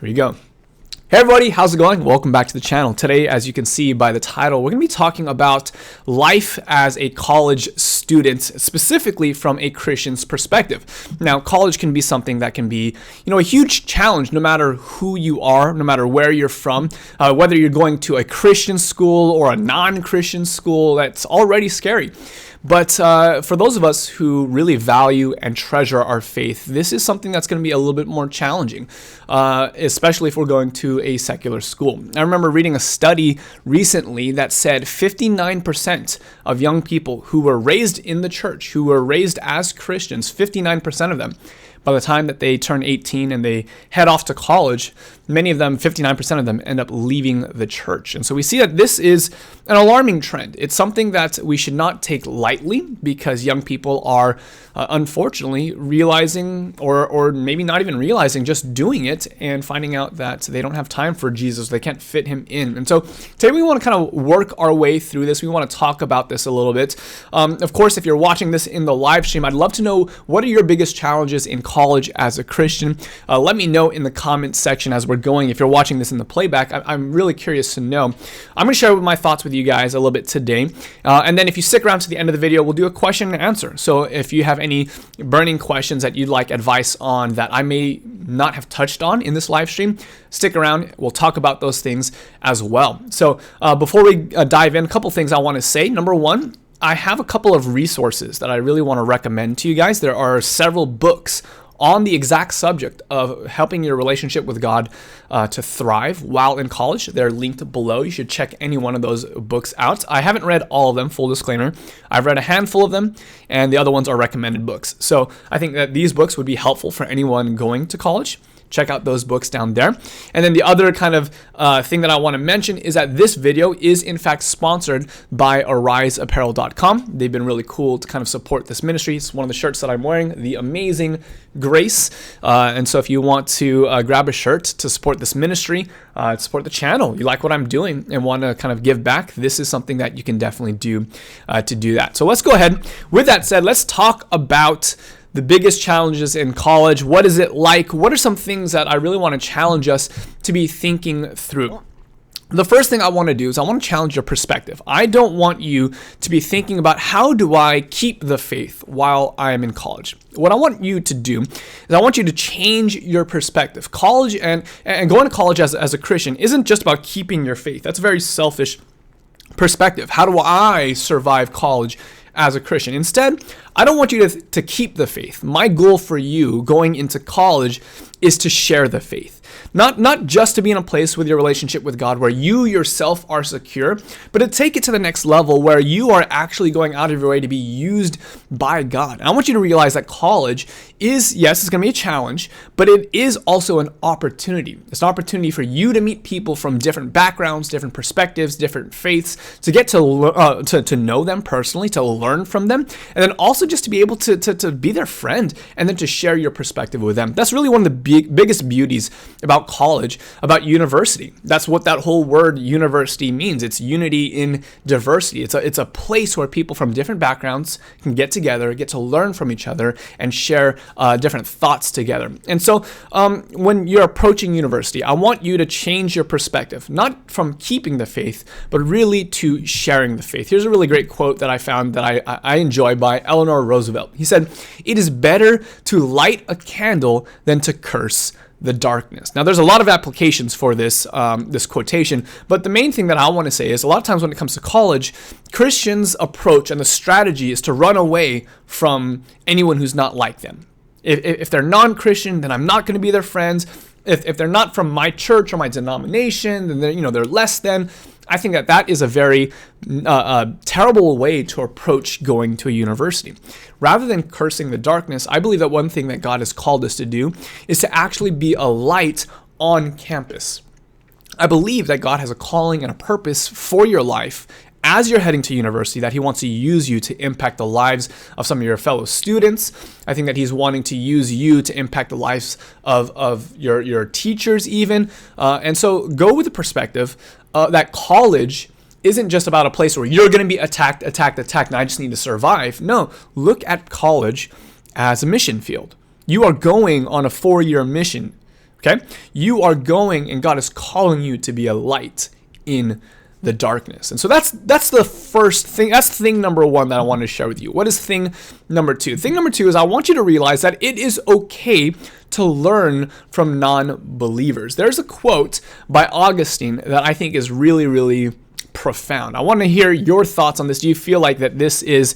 Here we go. Hey everybody, how's it going? Welcome back to the channel. Today, as you can see by the title, we're going to be talking about life as a college student, specifically from a Christian's perspective. Now, college can be something that can be, a huge challenge no matter who you are, no matter where you're from, whether you're going to a Christian school or a non-Christian school, that's already scary. But for those of us who really value and treasure our faith, this is something that's going to be a little bit more challenging, especially if we're going to a secular school. I remember reading a study recently that said 59% of young people who were raised in the church, who were raised as Christians, 59% of them, by the time that they turn 18 and they head off to college, many of them, 59% of them, end up leaving the church. And so we see that this is an alarming trend. It's something that we should not take lightly because young people are unfortunately realizing, or maybe not even realizing, just doing it and finding out that they don't have time for Jesus. They can't fit him in. And so today we want to kind of work our way through this. We want to talk about this a little bit. Of course, if you're watching this in the live stream, I'd love to know, what are your biggest challenges in college as a Christian? Let me know in the comments section as we're going. If you're watching this in the playback, I'm really curious to know. I'm going to share my thoughts with you guys a little bit today. And then if you stick around to the end of the video, we'll do a question and answer. So if you have any burning questions that you'd like advice on that I may not have touched on in this live stream, stick around. We'll talk about those things as well. So before we dive in, a couple things I want to say. Number one, I have a couple of resources that I really want to recommend to you guys. There are several books on the exact subject of helping your relationship with God to thrive while in college. They're linked below. You should check any one of those books out. I haven't read all of them, full disclaimer. I've read a handful of them, and the other ones are recommended books. So I think that these books would be helpful for anyone going to college. Check out those books down there. And then the other kind of thing that I want to mention is that this video is in fact sponsored by ariseapparel.com. They've been really cool to kind of support this ministry. It's one of the shirts that I'm wearing, the amazing Grace. And so if you want to grab a shirt to support this ministry, support the channel, you like what I'm doing and want to kind of give back, this is something that you can definitely do to do that. So let's go ahead. With that said, let's talk about the biggest challenges in college. What is it like? What are some things that I really want to challenge us to be thinking through? The first thing I want to do is I want to challenge your perspective. I don't want you to be thinking about, how do I keep the faith while I'm in college? What I want you to do is I want you to change your perspective. College and going to college as a Christian isn't just about keeping your faith. That's a very selfish perspective. How do I survive college as a Christian? Instead, I don't want you to keep the faith. My goal for you going into college is to share the faith. Not just to be in a place with your relationship with God where you yourself are secure, but to take it to the next level where you are actually going out of your way to be used by God. And I want you to realize that college is, yes, it's going to be a challenge, but it is also an opportunity. It's an opportunity for you to meet people from different backgrounds, different perspectives, different faiths, to get to know them personally, to learn from them, and then also just to be able to be their friend and then to share your perspective with them. That's really one of the biggest beauties about college, about university. That's what that whole word university means. It's unity in diversity. It's a place where people from different backgrounds can get together, get to learn from each other, and share different thoughts together. And so when you're approaching university, I want you to change your perspective, not from keeping the faith, but really to sharing the faith. Here's a really great quote that I found that I enjoy by Eleanor Roosevelt. He said, "It is better to light a candle than to curse the darkness." Now, there's a lot of applications for this quotation, but the main thing that I want to say is a lot of times when it comes to college, Christians' approach and the strategy is to run away from anyone who's not like them. If they're non-Christian, then I'm not going to be their friends. If they're not from my church or my denomination, then they're less than. I think that is a very terrible way to approach going to a university. Rather than cursing the darkness, I believe that one thing that God has called us to do is to actually be a light on campus. I believe that God has a calling and a purpose for your life as you're heading to university, that he wants to use you to impact the lives of some of your fellow students. I think that he's wanting to use you to impact the lives of your teachers even. And so go with the perspective that college isn't just about a place where you're going to be attacked, and I just need to survive. No, look at college as a mission field. You are going on a 4-year mission. Okay? You are going, and God is calling you to be a light in the darkness. And so that's the first thing. That's thing number one that I want to share with you. What is thing number two? Thing number two is I want you to realize that it is okay to learn from non-believers. There's a quote by Augustine that I think is really, really profound. I want to hear your thoughts on this. Do you feel like that this is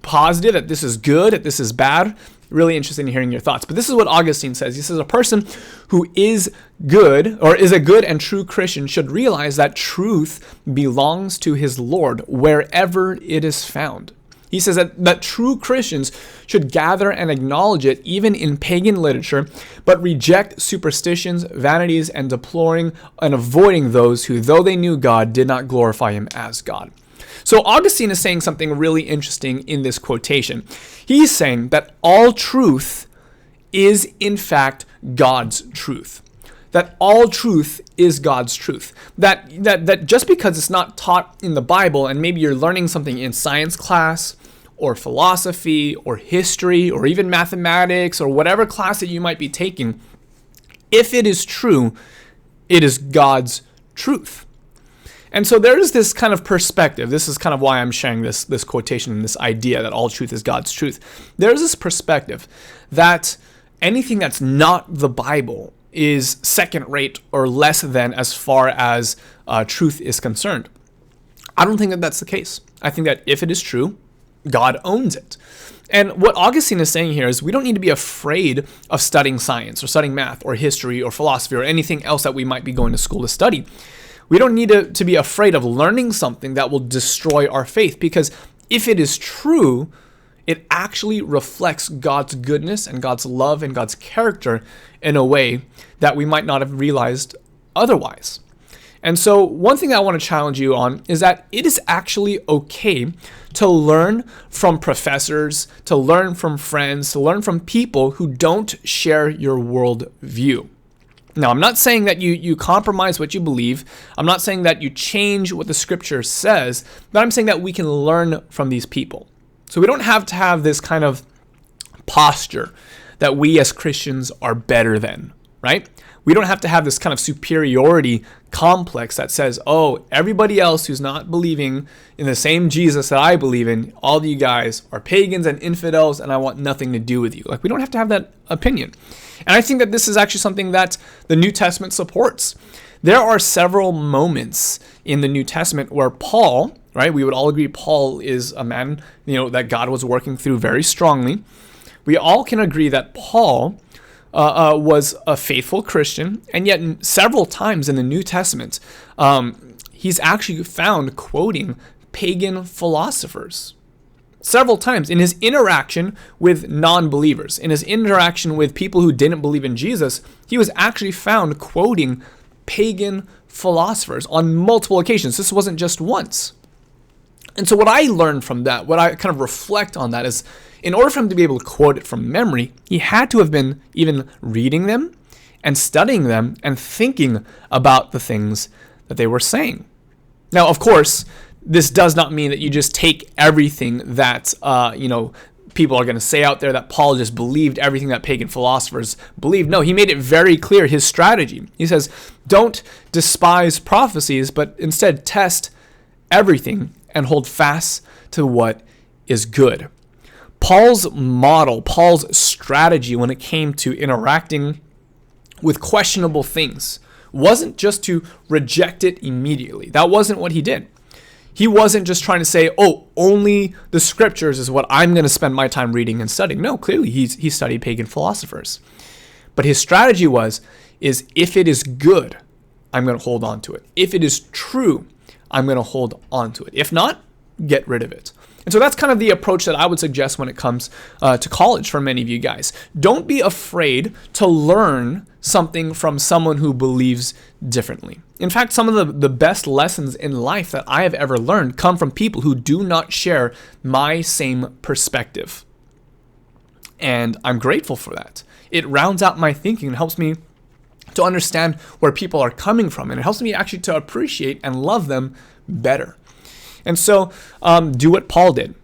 positive, that this is good, that this is bad? Really interested in hearing your thoughts. But this is what Augustine says. He says a person who is good, or is a good and true Christian, should realize that truth belongs to his Lord wherever it is found. He says that true Christians should gather and acknowledge it even in pagan literature, but reject superstitions, vanities, and deploring and avoiding those who, though they knew God, did not glorify him as God. So Augustine is saying something really interesting in this quotation. He's saying that all truth is in fact God's truth. That all truth is God's truth. That just because it's not taught in the Bible, and maybe you're learning something in science class or philosophy or history or even mathematics or whatever class that you might be taking, if it is true, it is God's truth. And so there is this kind of perspective. This is kind of why I'm sharing this quotation and this idea that all truth is God's truth. There's this perspective that anything that's not the Bible is second rate or less than as far as truth is concerned. I don't think that that's the case. I think that if it is true, God owns it. And what Augustine is saying here is we don't need to be afraid of studying science or studying math or history or philosophy or anything else that we might be going to school to study. We don't need to be afraid of learning something that will destroy our faith, because if it is true, it actually reflects God's goodness and God's love and God's character in a way that we might not have realized otherwise. And so one thing I want to challenge you on is that it is actually okay to learn from professors, to learn from friends, to learn from people who don't share your worldview. Now, I'm not saying that you compromise what you believe. I'm not saying that you change what the scripture says, but I'm saying that we can learn from these people. So we don't have to have this kind of posture that we as Christians are better than, right? We don't have to have this kind of superiority complex that says, oh, everybody else who's not believing in the same Jesus that I believe in, all of you guys are pagans and infidels, and I want nothing to do with you. Like, we don't have to have that opinion. And I think that this is actually something that the New Testament supports. There are several moments in the New Testament where Paul, right, we would all agree Paul is a man, that God was working through very strongly. We all can agree that Paul was a faithful Christian, and yet several times in the New Testament, he's actually found quoting pagan philosophers. Several times in his interaction with non-believers, in his interaction with people who didn't believe in Jesus, he was actually found quoting pagan philosophers on multiple occasions. This wasn't just once. And so what I learned from that, what I kind of reflect on that is, in order for him to be able to quote it from memory, he had to have been even reading them and studying them and thinking about the things that they were saying. Now, of course, this does not mean that you just take everything that, people are going to say out there, that Paul just believed everything that pagan philosophers believed. No, he made it very clear, his strategy. He says, don't despise prophecies, but instead test everything and hold fast to what is good. Paul's model, Paul's strategy when it came to interacting with questionable things wasn't just to reject it immediately. That wasn't what he did. He wasn't just trying to say, oh, only the scriptures is what I'm going to spend my time reading and studying. No, clearly he studied pagan philosophers. But his strategy is if it is good, I'm going to hold on to it. If it is true, I'm going to hold on to it. If not, get rid of it. And so that's kind of the approach that I would suggest when it comes to college for many of you guys. Don't be afraid to learn something from someone who believes differently. In fact, some of the best lessons in life that I have ever learned come from people who do not share my same perspective. And I'm grateful for that. It rounds out my thinking and helps me to understand where people are coming from. And it helps me actually to appreciate and love them better. And so do what Paul did.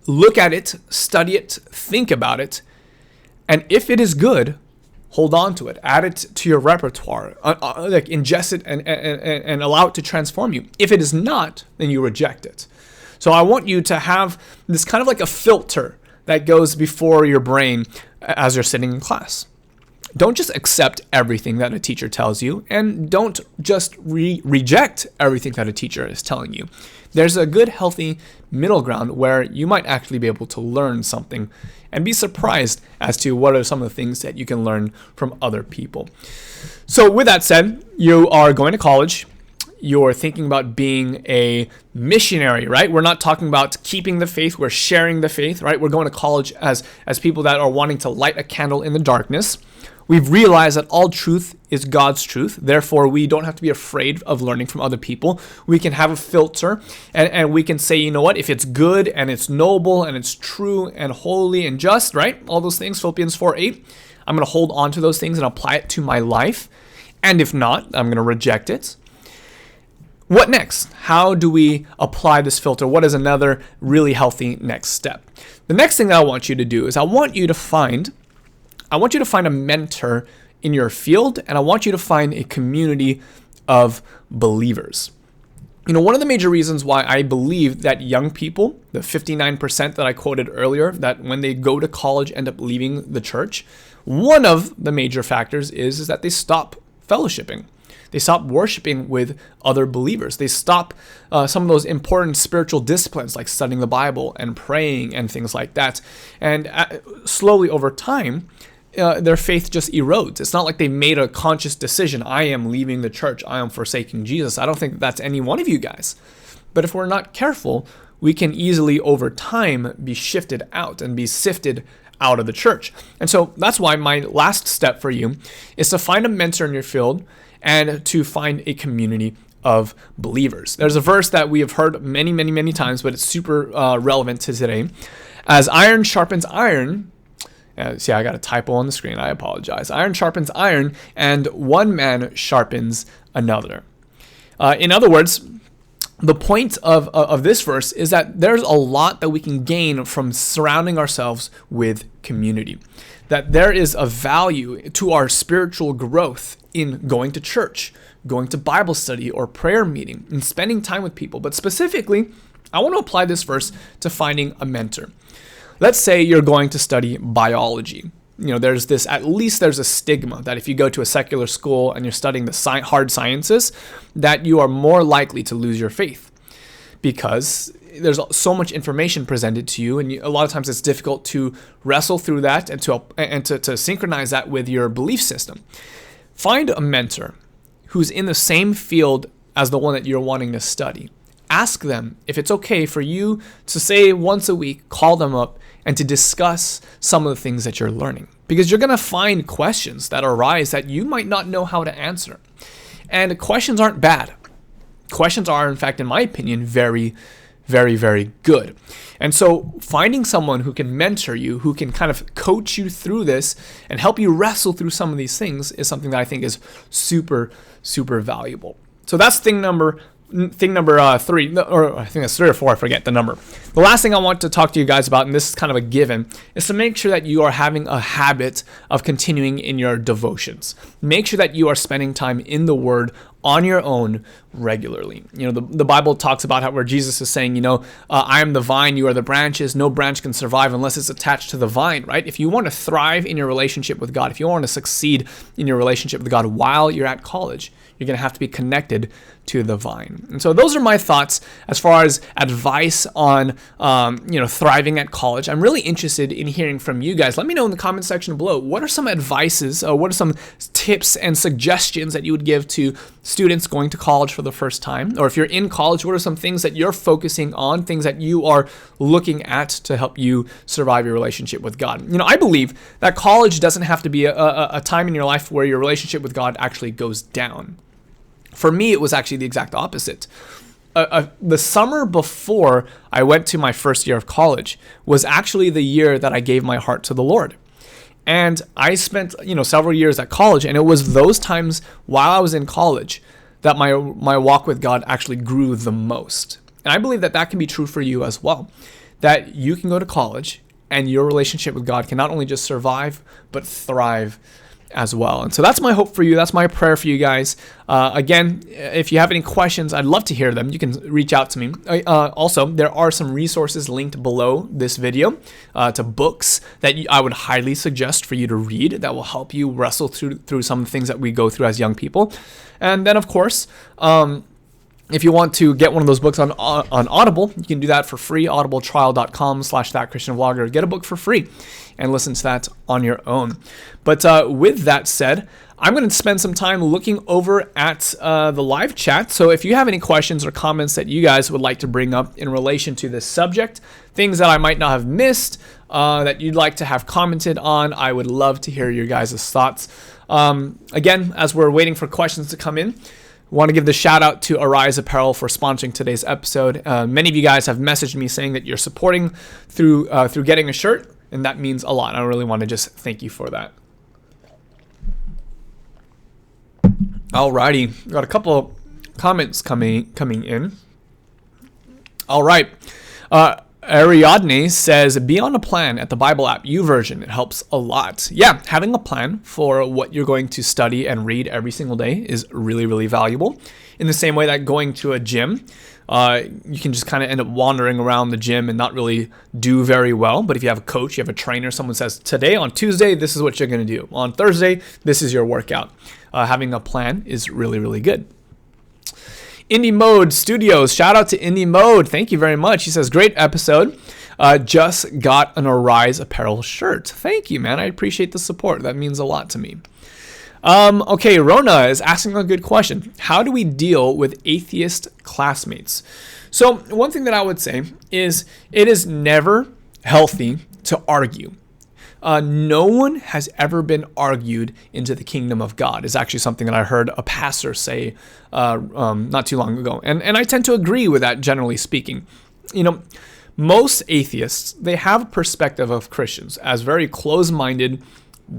Look at it, study it, think about it, and if it is good, hold on to it, add it to your repertoire, like ingest it and allow it to transform you. If it is not, then you reject it. So I want you to have this kind of like a filter that goes before your brain as you're sitting in class. Don't just accept everything that a teacher tells you, and don't just reject everything that a teacher is telling you. There's a good, healthy middle ground where you might actually be able to learn something and be surprised as to what are some of the things that you can learn from other people. So with that said, you are going to college. You're thinking about being a missionary, right? We're not talking about keeping the faith. We're sharing the faith, right? We're going to college as people that are wanting to light a candle in the darkness. We've realized that all truth is God's truth. Therefore, we don't have to be afraid of learning from other people. We can have a filter and we can say, you know what, if it's good and it's noble and it's true and holy and just, right? All those things, Philippians 4:8, I'm going to hold on to those things and apply it to my life. And if not, I'm going to reject it. What next? How do we apply this filter? What is another really healthy next step? The next thing that I want you to do is I want you to find a mentor in your field, and I want you to find a community of believers. You know, one of the major reasons why I believe that young people, the 59% that I quoted earlier, that when they go to college end up leaving the church, one of the major factors is that they stop fellowshipping. They stop worshiping with other believers. They stop some of those important spiritual disciplines like studying the Bible and praying and things like that. And slowly over time, their faith just erodes. It's not like they made a conscious decision. I am leaving the church. I am forsaking Jesus. I don't think that's any one of you guys. But if we're not careful, we can easily over time be shifted out and be sifted out of the church. And so that's why my last step for you is to find a mentor in your field and to find a community of believers. There's a verse that we have heard many, many, many times, but it's super relevant to today. As iron sharpens iron, see, I got a typo on the screen. I apologize. Iron sharpens iron, and one man sharpens another. In other words, the point of this verse is that there's a lot that we can gain from surrounding ourselves with community. That there is a value to our spiritual growth in going to church, going to Bible study or prayer meeting, and spending time with people. But specifically, I want to apply this verse to finding a mentor. Let's say you're going to study biology. You know, there's a stigma that if you go to a secular school and you're studying the hard sciences, that you are more likely to lose your faith because there's so much information presented to you, and a lot of times it's difficult to wrestle through that and to synchronize that with your belief system. Find a mentor who's in the same field as the one that you're wanting to study. Ask them if it's okay for you to say once a week, call them up and to discuss some of the things that you're learning. Because you're going to find questions that arise that you might not know how to answer. And questions aren't bad. Questions are, in fact, in my opinion, very, very, very good. And so finding someone who can mentor you, who can kind of coach you through this and help you wrestle through some of these things is something that I think is super, super valuable. So that's thing number 3, or I think that's 3 or 4, I forget the number. The last thing I want to talk to you guys about, and this is kind of a given, is to make sure that you are having a habit of continuing in your devotions. Make sure that you are spending time in the Word on your own regularly. You know, the Bible talks about how where Jesus is saying, I am the vine, you are the branches. No branch can survive unless it's attached to the vine, right? If you want to thrive in your relationship with God, if you want to succeed in your relationship with God while you're at college, you're going to have to be connected to the vine. And so those are my thoughts as far as advice on, thriving at college. I'm really interested in hearing from you guys. Let me know in the comment section below. What are some advices, what are some tips and suggestions that you would give to students going to college for the first time? Or if you're in college, what are some things that you're focusing on, things that you are looking at to help you survive your relationship with God? I believe that college doesn't have to be a time in your life where your relationship with God actually goes down. For me, it was actually the exact opposite. The summer before I went to my first year of college was actually the year that I gave my heart to the Lord. And I spent, several years at college, and it was those times while I was in college that my walk with God actually grew the most. And I believe that can be true for you as well. That you can go to college and your relationship with God can not only just survive, but thrive as well. And so that's my hope for you. That's my prayer for you guys. Again, if you have any questions, I'd love to hear them. You can reach out to me. Also, there are some resources linked below this video to books that I would highly suggest for you to read that will help you wrestle through some of the things that we go through as young people. And then, of course, if you want to get one of those books on Audible, you can do that for free, audibletrial.com/thatchristianvlogger. Get a book for free and listen to that on your own. But with that said, I'm going to spend some time looking over at the live chat. So if you have any questions or comments that you guys would like to bring up in relation to this subject, things that I might not have missed, that you'd like to have commented on, I would love to hear your guys' thoughts. Again, as we're waiting for questions to come in, I want to give the shout out to Arise Apparel for sponsoring today's episode. Many of you guys have messaged me saying that you're supporting through getting a shirt, and that means a lot. I really want to just thank you for that. Alrighty, got a couple of comments coming in. All right. Ariadne says, be on a plan at the Bible app, YouVersion. It helps a lot. Yeah, having a plan for what you're going to study and read every single day is really, really valuable. In the same way that going to a gym, you can just kind of end up wandering around the gym and not really do very well. But if you have a coach, you have a trainer, someone says, today on Tuesday, this is what you're going to do. On Thursday, this is your workout. Having a plan is really, really good. Indie Mode Studios, shout out to Indie Mode. Thank you very much. He says, great episode. Just got an Arise Apparel shirt. Thank you, man. I appreciate the support. That means a lot to me. Okay, Rona is asking a good question. How do we deal with atheist classmates? So one thing that I would say is it is never healthy to argue. No one has ever been argued into the kingdom of God is actually something that I heard a pastor say not too long ago. And I tend to agree with that, generally speaking. You know, most atheists, they have a perspective of Christians as very close-minded,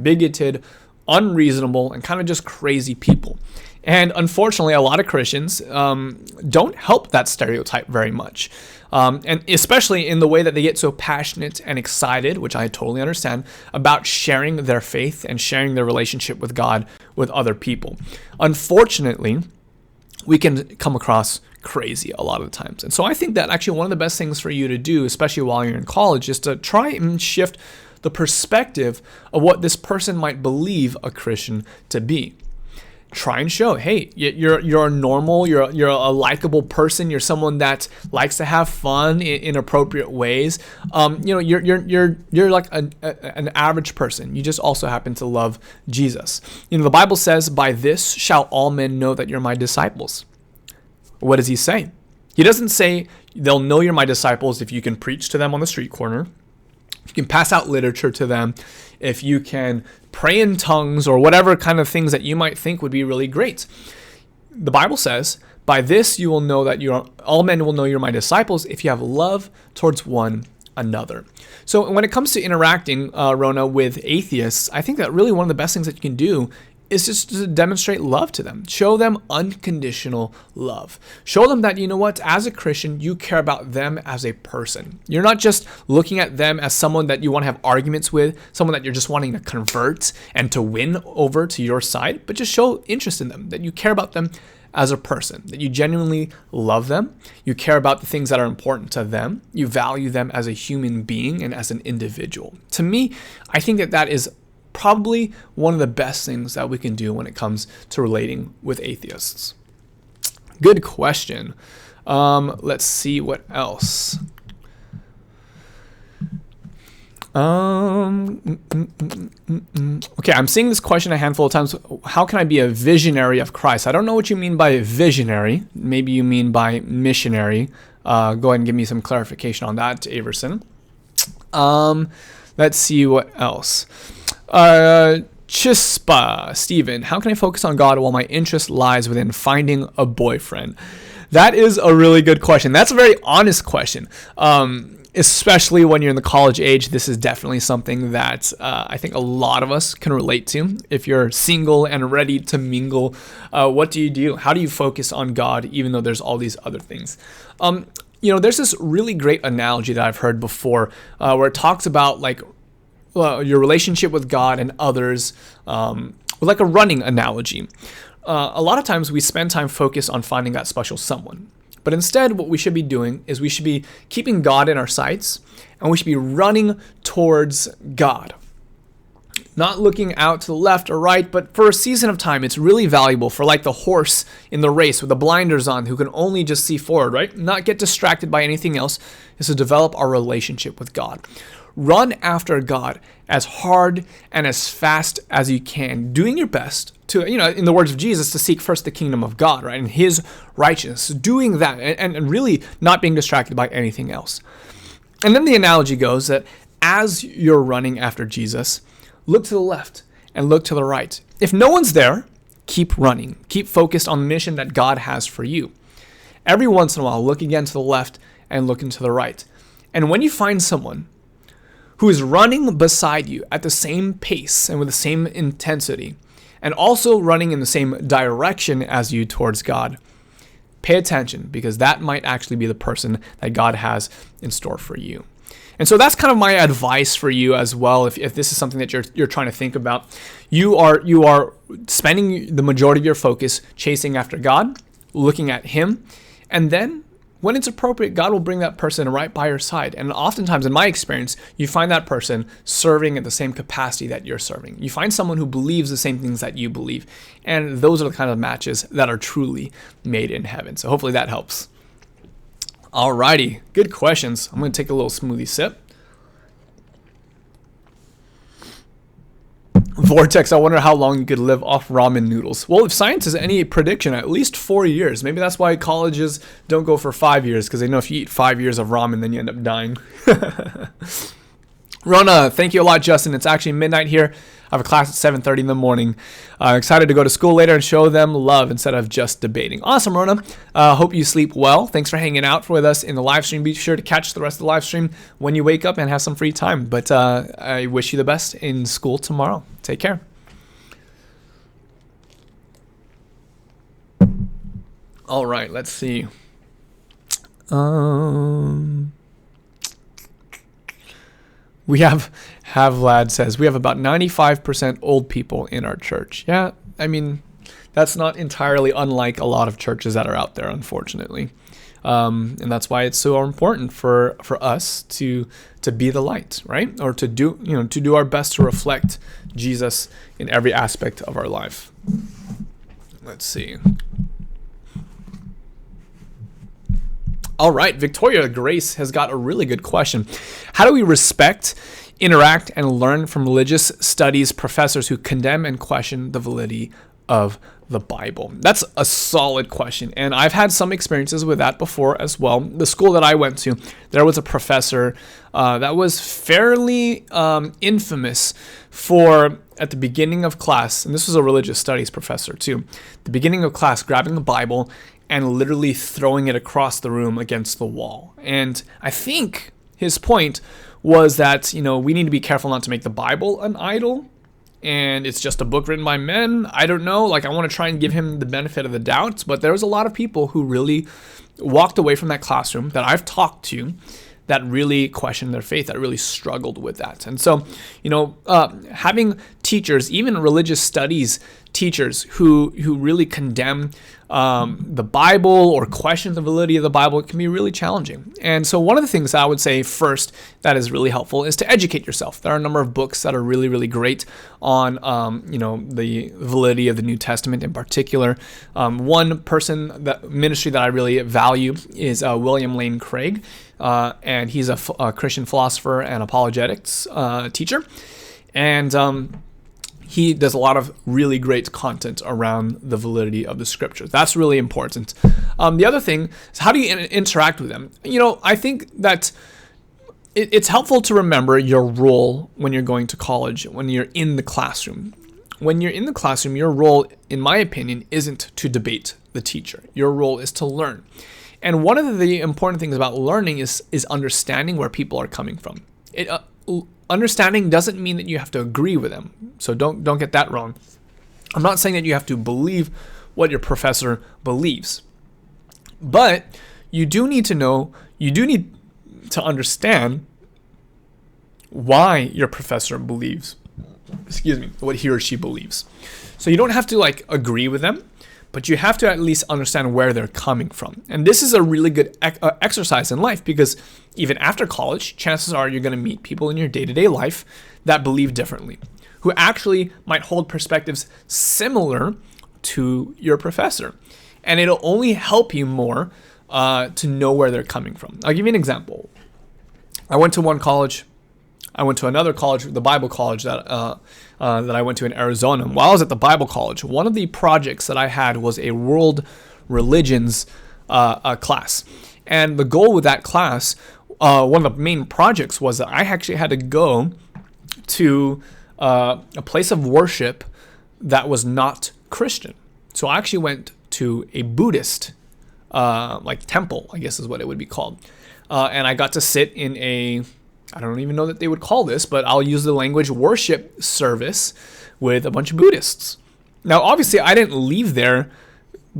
bigoted, unreasonable, and kind of just crazy people. And unfortunately, a lot of Christians don't help that stereotype very much. And especially in the way that they get so passionate and excited, which I totally understand, about sharing their faith and sharing their relationship with God with other people. Unfortunately, we can come across crazy a lot of the times. And so I think that actually one of the best things for you to do, especially while you're in college, is to try and shift the perspective of what this person might believe a Christian to be. Try and show, hey, you're normal, you're a likable person, you're someone that likes to have fun in appropriate ways. You're like an average person. You just also happen to love Jesus. You know, the Bible says, by this shall all men know that you're my disciples. What does he say? He doesn't say they'll know you're my disciples if you can preach to them on the street corner, if you can pass out literature to them, if you can pray in tongues, or whatever kind of things that you might think would be really great. The Bible says, by this you will know that all men will know you're my disciples if you have love towards one another. So when it comes to interacting, Rona, with atheists, I think that really one of the best things that you can do is just to demonstrate love to them. Show them unconditional love. Show them that, you know what, as a Christian, you care about them as a person. You're not just looking at them as someone that you want to have arguments with, someone that you're just wanting to convert and to win over to your side, but just show interest in them, that you care about them as a person, that you genuinely love them, you care about the things that are important to them, you value them as a human being and as an individual. To me, I think that that is probably one of the best things that we can do when it comes to relating with atheists. Good question. Let's see what else. Okay, I'm seeing this question a handful of times. How can I be a visionary of Christ? I don't know what you mean by visionary. Maybe you mean by missionary. Go ahead and give me some clarification on that, Averson. Let's see what else. Chispa, Steven, how can I focus on God while my interest lies within finding a boyfriend? That is a really good question. That's a very honest question. Especially when you're in the college age, this is definitely something that I think a lot of us can relate to. If you're single and ready to mingle, what do you do? How do you focus on God even though there's all these other things? There's this really great analogy that I've heard before where it talks about like your relationship with God and others, like a running analogy. A lot of times we spend time focused on finding that special someone. But instead, what we should be doing is we should be keeping God in our sights, and we should be running towards God. Not looking out to the left or right, but for a season of time, it's really valuable for like the horse in the race with the blinders on who can only just see forward, right? Not get distracted by anything else, is to develop our relationship with God. Run after God as hard and as fast as you can, doing your best to, in the words of Jesus, to seek first the kingdom of God, right? And his righteousness, doing that and really not being distracted by anything else. And then the analogy goes that as you're running after Jesus, look to the left and look to the right. If no one's there, keep running. Keep focused on the mission that God has for you. Every once in a while, look again to the left and look into the right. And when you find someone who is running beside you at the same pace and with the same intensity, and also running in the same direction as you towards God, pay attention, because that might actually be the person that God has in store for you. And so that's kind of my advice for you as well. If this is something that you're trying to think about, you are spending the majority of your focus chasing after God, looking at him, and then when it's appropriate, God will bring that person right by your side. And oftentimes, in my experience, you find that person serving at the same capacity that you're serving. You find someone who believes the same things that you believe. And those are the kind of matches that are truly made in heaven. So hopefully that helps. Alrighty, good questions. I'm going to take a little smoothie sip. Vortex, I wonder how long you could live off ramen noodles. Well, if science is any prediction, at least 4 years. Maybe that's why colleges don't go for 5 years, because they know if you eat 5 years of ramen, then you end up dying. Rona, thank you a lot, Justin. It's actually midnight here. I have a class at 7:30 in the morning. Excited to go to school later and show them love instead of just debating. Awesome, Rona. Hope you sleep well. Thanks for hanging out with us in the live stream. Be sure to catch the rest of the live stream when you wake up and have some free time. But I wish you the best in school tomorrow. Take care. All right, let's see. We have Vlad says, we have about 95% old people in our church. Yeah, I mean, that's not entirely unlike a lot of churches that are out there, unfortunately. And that's why it's so important for us to be the light, right? Or to do our best to reflect Jesus in every aspect of our life. Let's see. All right, Victoria Grace has got a really good question. How do we respect, interact, and learn from religious studies professors who condemn and question the validity of the Bible? That's a solid question, and I've had some experiences with that before as well. The school that I went to, there was a professor that was fairly infamous for, at the beginning of class, and this was a religious studies professor too, the beginning of class, grabbing the Bible and literally throwing it across the room against the wall. And I think his point was that, we need to be careful not to make the Bible an idol, and it's just a book written by men. I don't know, I want to try and give him the benefit of the doubt, but there was a lot of people who really walked away from that classroom that I've talked to that really questioned their faith, that really struggled with that. And so, having teachers, even religious studies teachers who really condemn the Bible or question the validity of the Bible, it can be really challenging. And so one of the things I would say first that is really helpful is to educate yourself. There are a number of books that are really, really great on, the validity of the New Testament in particular. One ministry that I really value is William Lane Craig, and he's a Christian philosopher and apologetics teacher. And he does a lot of really great content around the validity of the scriptures. That's really important. The other thing is, how do you interact with them? I think that it's helpful to remember your role when you're going to college, when you're in the classroom. When you're in the classroom, your role, in my opinion, isn't to debate the teacher. Your role is to learn. And one of the important things about learning is understanding where people are coming from. Understanding doesn't mean that you have to agree with them. So don't get that wrong. I'm not saying that you have to believe what your professor believes. But you do need to understand why your professor believes, what he or she believes. So you don't have to like agree with them, but you have to at least understand where they're coming from. And this is a really good exercise in life, because even after college, chances are you're going to meet people in your day-to-day life that believe differently, who actually might hold perspectives similar to your professor. And it'll only help you more to know where they're coming from. I'll give you an example. I went to one college. I went to another college, the Bible college that I went to in Arizona. While I was at the Bible college, one of the projects that I had was a world religions class. And the goal with that class, one of the main projects, was that I actually had to go to a place of worship that was not Christian. So I actually went to a Buddhist like temple, I guess is what it would be called. And I got to sit in I don't even know that they would call this, but I'll use the language, worship service with a bunch of Buddhists. Now, obviously, I didn't leave there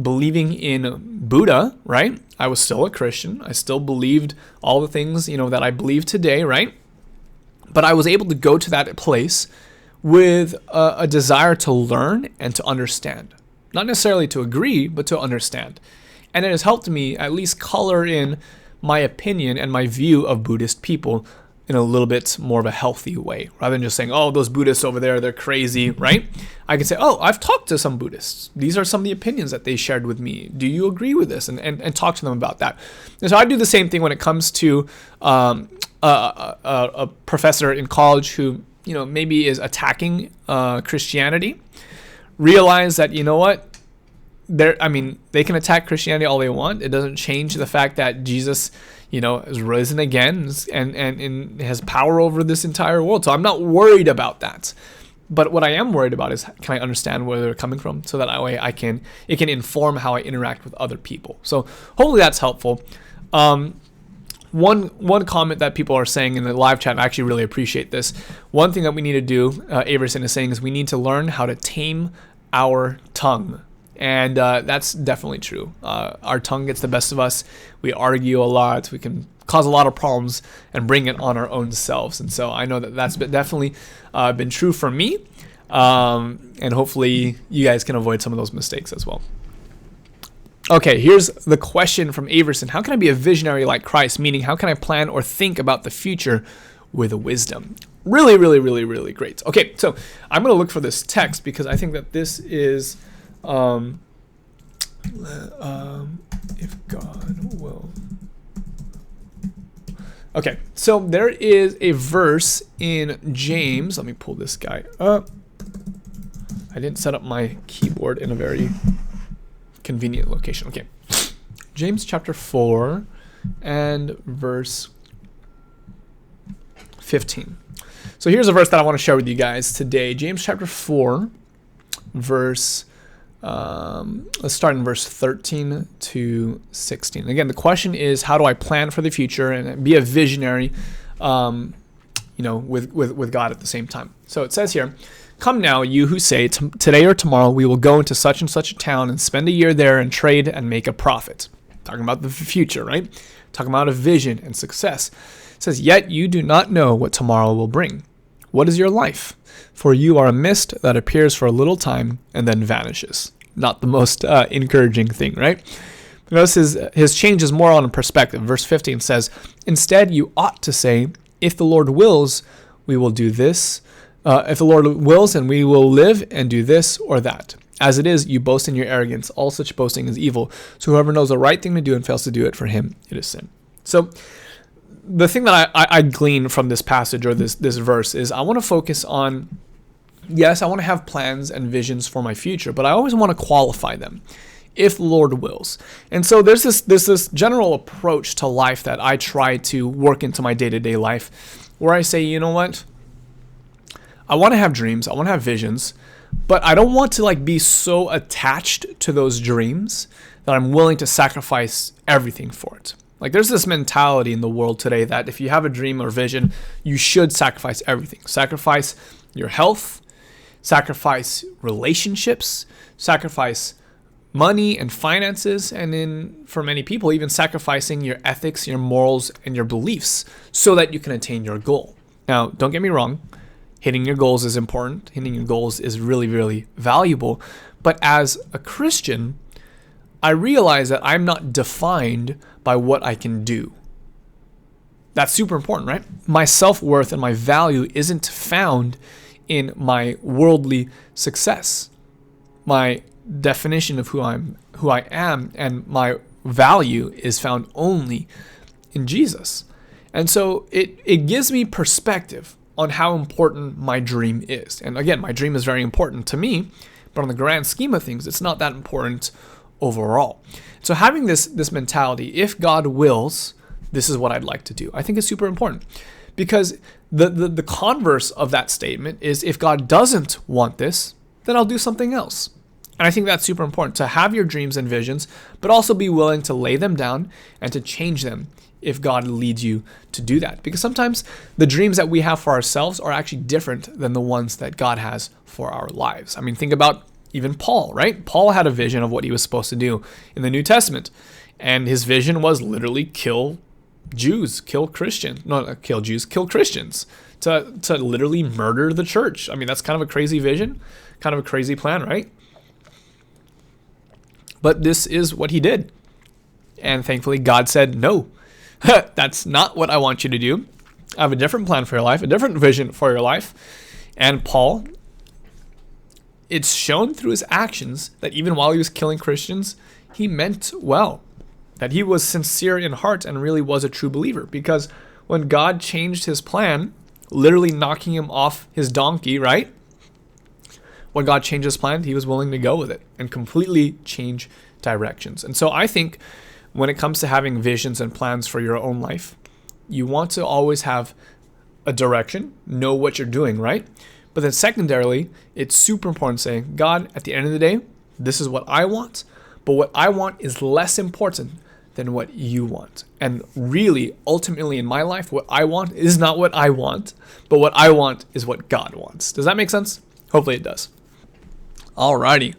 believing in Buddha, right? I was still a Christian. I still believed all the things, that I believe today, right? But I was able to go to that place with a desire to learn and to understand. Not necessarily to agree, but to understand. And it has helped me at least color in my opinion and my view of Buddhist people in a little bit more of a healthy way, rather than just saying, oh, those Buddhists over there, they're crazy, right? I can say, oh, I've talked to some Buddhists. These are some of the opinions that they shared with me. Do you agree with this? And talk to them about that. And so I do the same thing when it comes to a professor in college who, maybe is attacking Christianity. Realize that, what? They can attack Christianity all they want. It doesn't change the fact that Jesus, is risen again and has power over this entire world. So I'm not worried about that. But what I am worried about is, can I understand where they're coming from, so that way it can inform how I interact with other people. So hopefully that's helpful. One comment that people are saying in the live chat, and I actually really appreciate this. One thing that we need to do, Averson is saying, is we need to learn how to tame our tongue. And that's definitely true. Our tongue gets the best of us. We argue a lot. We can cause a lot of problems and bring it on our own selves. And so I know that that's definitely been true for me. And hopefully you guys can avoid some of those mistakes as well. Okay, here's the question from Averson. How can I be a visionary like Christ? Meaning, how can I plan or think about the future with wisdom? Really, really, really, really great. Okay, so I'm going to look for this text, because I think that this is... if God will. Okay, so there is a verse in James. Let me pull this guy up. I didn't set up my keyboard in a very convenient location. Okay, James chapter 4 and verse 15. So here's a verse that I want to share with you guys today. James chapter 4, verse let's start in verse 13 to 16. Again, the question is, how do I plan for the future and be a visionary, with God at the same time? So it says here, come now, you who say, today or tomorrow we will go into such and such a town and spend a year there and trade and make a profit. Talking about the future, right? Talking about a vision and success. It says, yet you do not know what tomorrow will bring. What is your life? For you are a mist that appears for a little time and then vanishes. Not the most encouraging thing, right? Notice his change is more on a perspective. Verse 15 says, instead you ought to say, if the Lord wills, we will do this. If the Lord wills, and we will live and do this or that. As it is, you boast in your arrogance. All such boasting is evil. So whoever knows the right thing to do and fails to do it, for him it is sin. So the thing that I glean from this passage, or this verse, is I want to focus on, yes, I want to have plans and visions for my future, but I always want to qualify them, if the Lord wills. And so there's this general approach to life that I try to work into my day-to-day life, where I say, you know what? I want to have dreams, I want to have visions, but I don't want to be so attached to those dreams that I'm willing to sacrifice everything for it. There's this mentality in the world today that if you have a dream or vision, you should sacrifice everything. Sacrifice your health, sacrifice relationships, sacrifice money and finances, and for many people, even sacrificing your ethics, your morals, and your beliefs so that you can attain your goal. Now, don't get me wrong. Hitting your goals is important. Hitting your goals is really, really valuable. But as a Christian, I realize that I'm not defined by what I can do. That's super important, right? My self-worth and my value isn't found in my worldly success. My definition of who I am, and my value is found only in Jesus. And so it gives me perspective on how important my dream is. And again, my dream is very important to me, but on the grand scheme of things, it's not that important overall. So having this mentality, if God wills, this is what I'd like to do, I think is super important. Because the converse of that statement is, if God doesn't want this, then I'll do something else. And I think that's super important, to have your dreams and visions, but also be willing to lay them down and to change them if God leads you to do that. Because sometimes the dreams that we have for ourselves are actually different than the ones that God has for our lives. I mean, think about even Paul, right? Paul had a vision of what he was supposed to do in the New Testament. And his vision was literally kill Jews, kill Christians. No, not kill Jews, kill Christians. To literally murder the church. I mean, that's kind of a crazy vision, kind of a crazy plan, right? But this is what he did. And thankfully, God said, no, that's not what I want you to do. I have a different plan for your life, a different vision for your life. And Paul, it's shown through his actions that even while he was killing Christians, he meant well, that he was sincere in heart and really was a true believer. Because when God changed his plan, literally knocking him off his donkey, right? When God changed his plan, he was willing to go with it and completely change directions. And so I think when it comes to having visions and plans for your own life, you want to always have a direction, know what you're doing, right? But then secondarily, it's super important saying, God, at the end of the day, this is what I want, but what I want is less important than what you want. And really, ultimately in my life, what I want is not what I want, but what I want is what God wants. Does that make sense? Hopefully it does. Alrighty.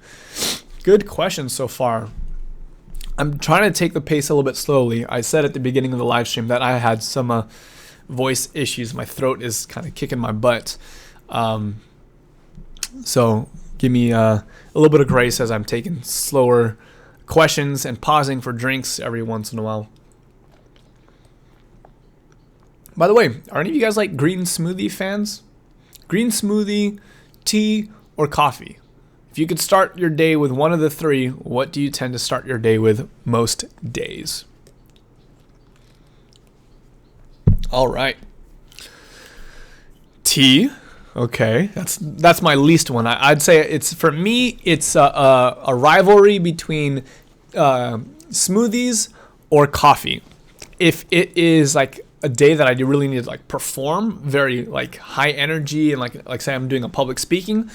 Good questions so far. I'm trying to take the pace a little bit slowly. I said at the beginning of the live stream that I had some voice issues. My throat is kind of kicking my butt. So give me a little bit of grace as I'm taking slower questions and pausing for drinks every once in a while. By the way, are any of you guys like green smoothie fans? Green smoothie, tea, or coffee? If you could start your day with one of the three, what do you tend to start your day with most days? All right. Tea. Okay, that's my least one. I'd say it's, for me, it's a rivalry between smoothies or coffee. If it is like a day that I really need to like perform, very like high energy, and like say I'm doing a public speaking,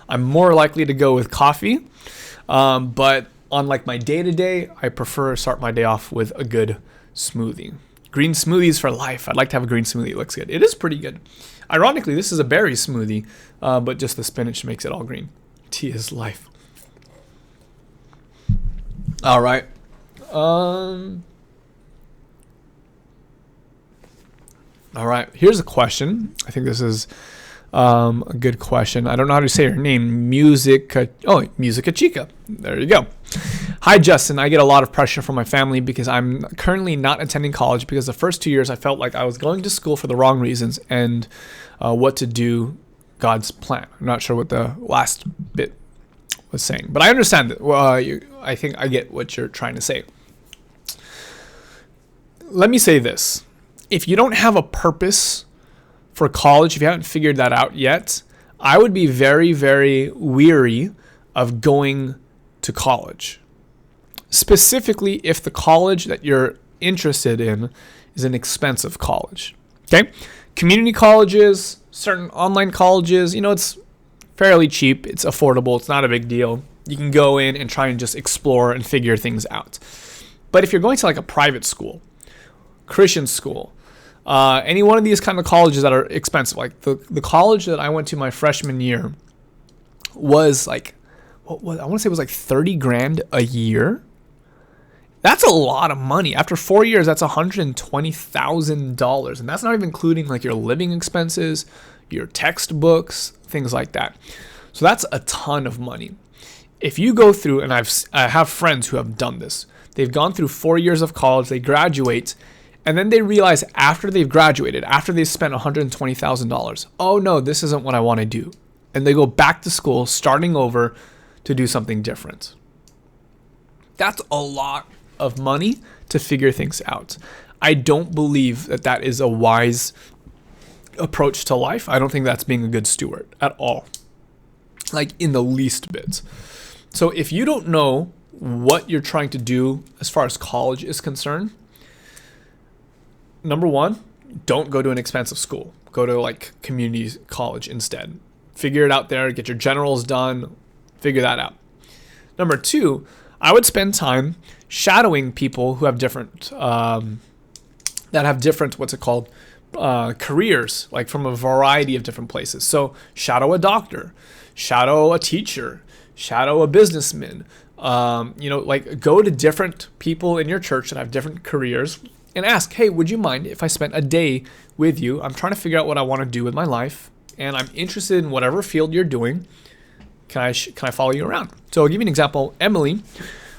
I'm more likely to go with coffee. But on like my day-to-day, I prefer to start my day off with a good smoothie. Green smoothies for life. I'd like to have a green smoothie. It looks good. It is pretty good. Ironically, this is a berry smoothie, but just the spinach makes it all green. Tea is life. All right. All right. Here's a question. I think this is a good question. I don't know how to say her name. Musica Chica. There you go. Hi, Justin. I get a lot of pressure from my family because I'm currently not attending college because the first 2 years I felt like I was going to school for the wrong reasons and what to do God's plan. I'm not sure what the last bit was saying, but I understand it. I think I get what you're trying to say. Let me say this. If you don't have a purpose for college, if you haven't figured that out yet, I would be very, very weary of going to college. Specifically, if the college that you're interested in is an expensive college. Okay? Community colleges, certain online colleges, it's fairly cheap, it's affordable, it's not a big deal. You can go in and try and just explore and figure things out. But if you're going to like a private school, Christian school, any one of these kind of colleges that are expensive, like the college that I went to my freshman year was like, I want to say it was like $30,000 a year. That's a lot of money. After 4 years, that's $120,000. And that's not even including like your living expenses, your textbooks, things like that. So that's a ton of money. If you go through, and I have friends who have done this, they've gone through 4 years of college, they graduate, and then they realize after they've graduated, after they've spent $120,000, oh no, this isn't what I want to do. And they go back to school, starting over to do something different. That's a lot of money to figure things out. I don't believe that that is a wise approach to life. I don't think that's being a good steward at all, like in the least bit. So if you don't know what you're trying to do as far as college is concerned, number one, don't go to an expensive school. Go to like community college instead. Figure it out there, get your generals done, figure that out. Number two, I would spend time shadowing people who have different, careers, like from a variety of different places. So shadow a doctor, shadow a teacher, shadow a businessman. Like go to different people in your church that have different careers and ask, hey, would you mind if I spent a day with you? I'm trying to figure out what I want to do with my life, and I'm interested in whatever field you're doing. Can I follow you around? So I'll give you an example. Emily,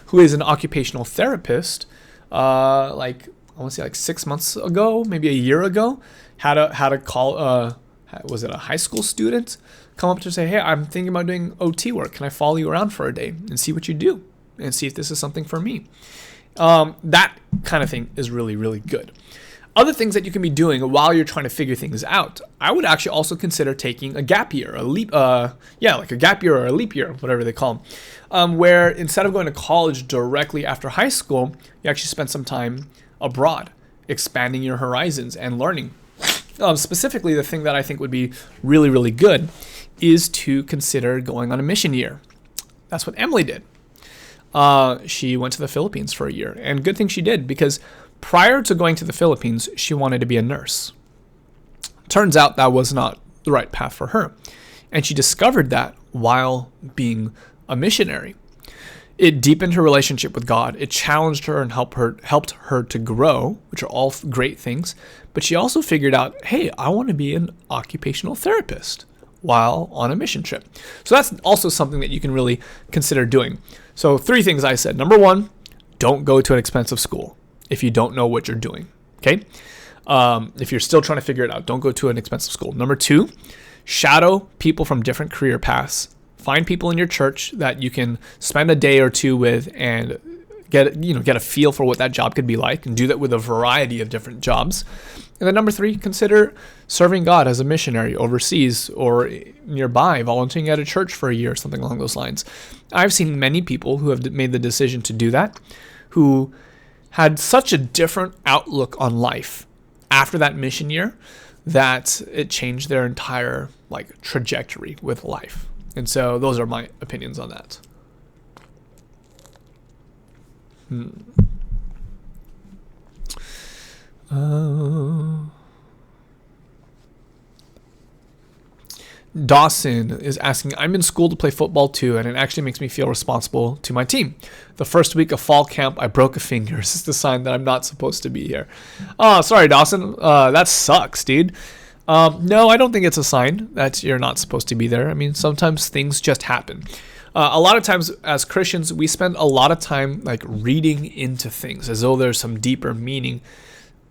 who is an occupational therapist, I want to say like 6 months ago, maybe a year ago, had a was it a high school student come up to say, hey, I'm thinking about doing OT work. Can I follow you around for a day and see what you do and see if this is something for me? That kind of thing is really, really good. Other things that you can be doing while you're trying to figure things out, I would actually also consider taking a gap year, like a gap year or a leap year, whatever they call them, where instead of going to college directly after high school, you actually spend some time abroad, expanding your horizons and learning. Specifically, the thing that I think would be really, really good is to consider going on a mission year. That's what Emily did. She went to the Philippines for a year, and good thing she did, because prior to going to the Philippines, she wanted to be a nurse. Turns out that was not the right path for her, and she discovered that while being a missionary. It deepened her relationship with God. It challenged her and helped her to grow, which are all great things. But she also figured out, hey, I want to be an occupational therapist while on a mission trip. So that's also something that you can really consider doing. So 3 things I said. Number 1, don't go to an expensive school if you don't know what you're doing. Okay. If you're still trying to figure it out, don't go to an expensive school. Number 2, shadow people from different career paths. Find people in your church that you can spend a day or two with and get a feel for what that job could be like, and do that with a variety of different jobs. And then number 3, consider serving God as a missionary overseas or nearby, volunteering at a church for a year or something along those lines. I've seen many people who have made the decision to do that, who had such a different outlook on life after that mission year that it changed their entire trajectory with life. And so those are my opinions on that. Dawson is asking, I'm in school to play football too, and it actually makes me feel responsible to my team. The first week of fall camp, I broke a finger. Is this a sign that I'm not supposed to be here? Oh, sorry, Dawson. That sucks, dude. No, I don't think it's a sign that you're not supposed to be there. I mean, sometimes things just happen. A lot of times as Christians, we spend a lot of time reading into things as though there's some deeper meaning.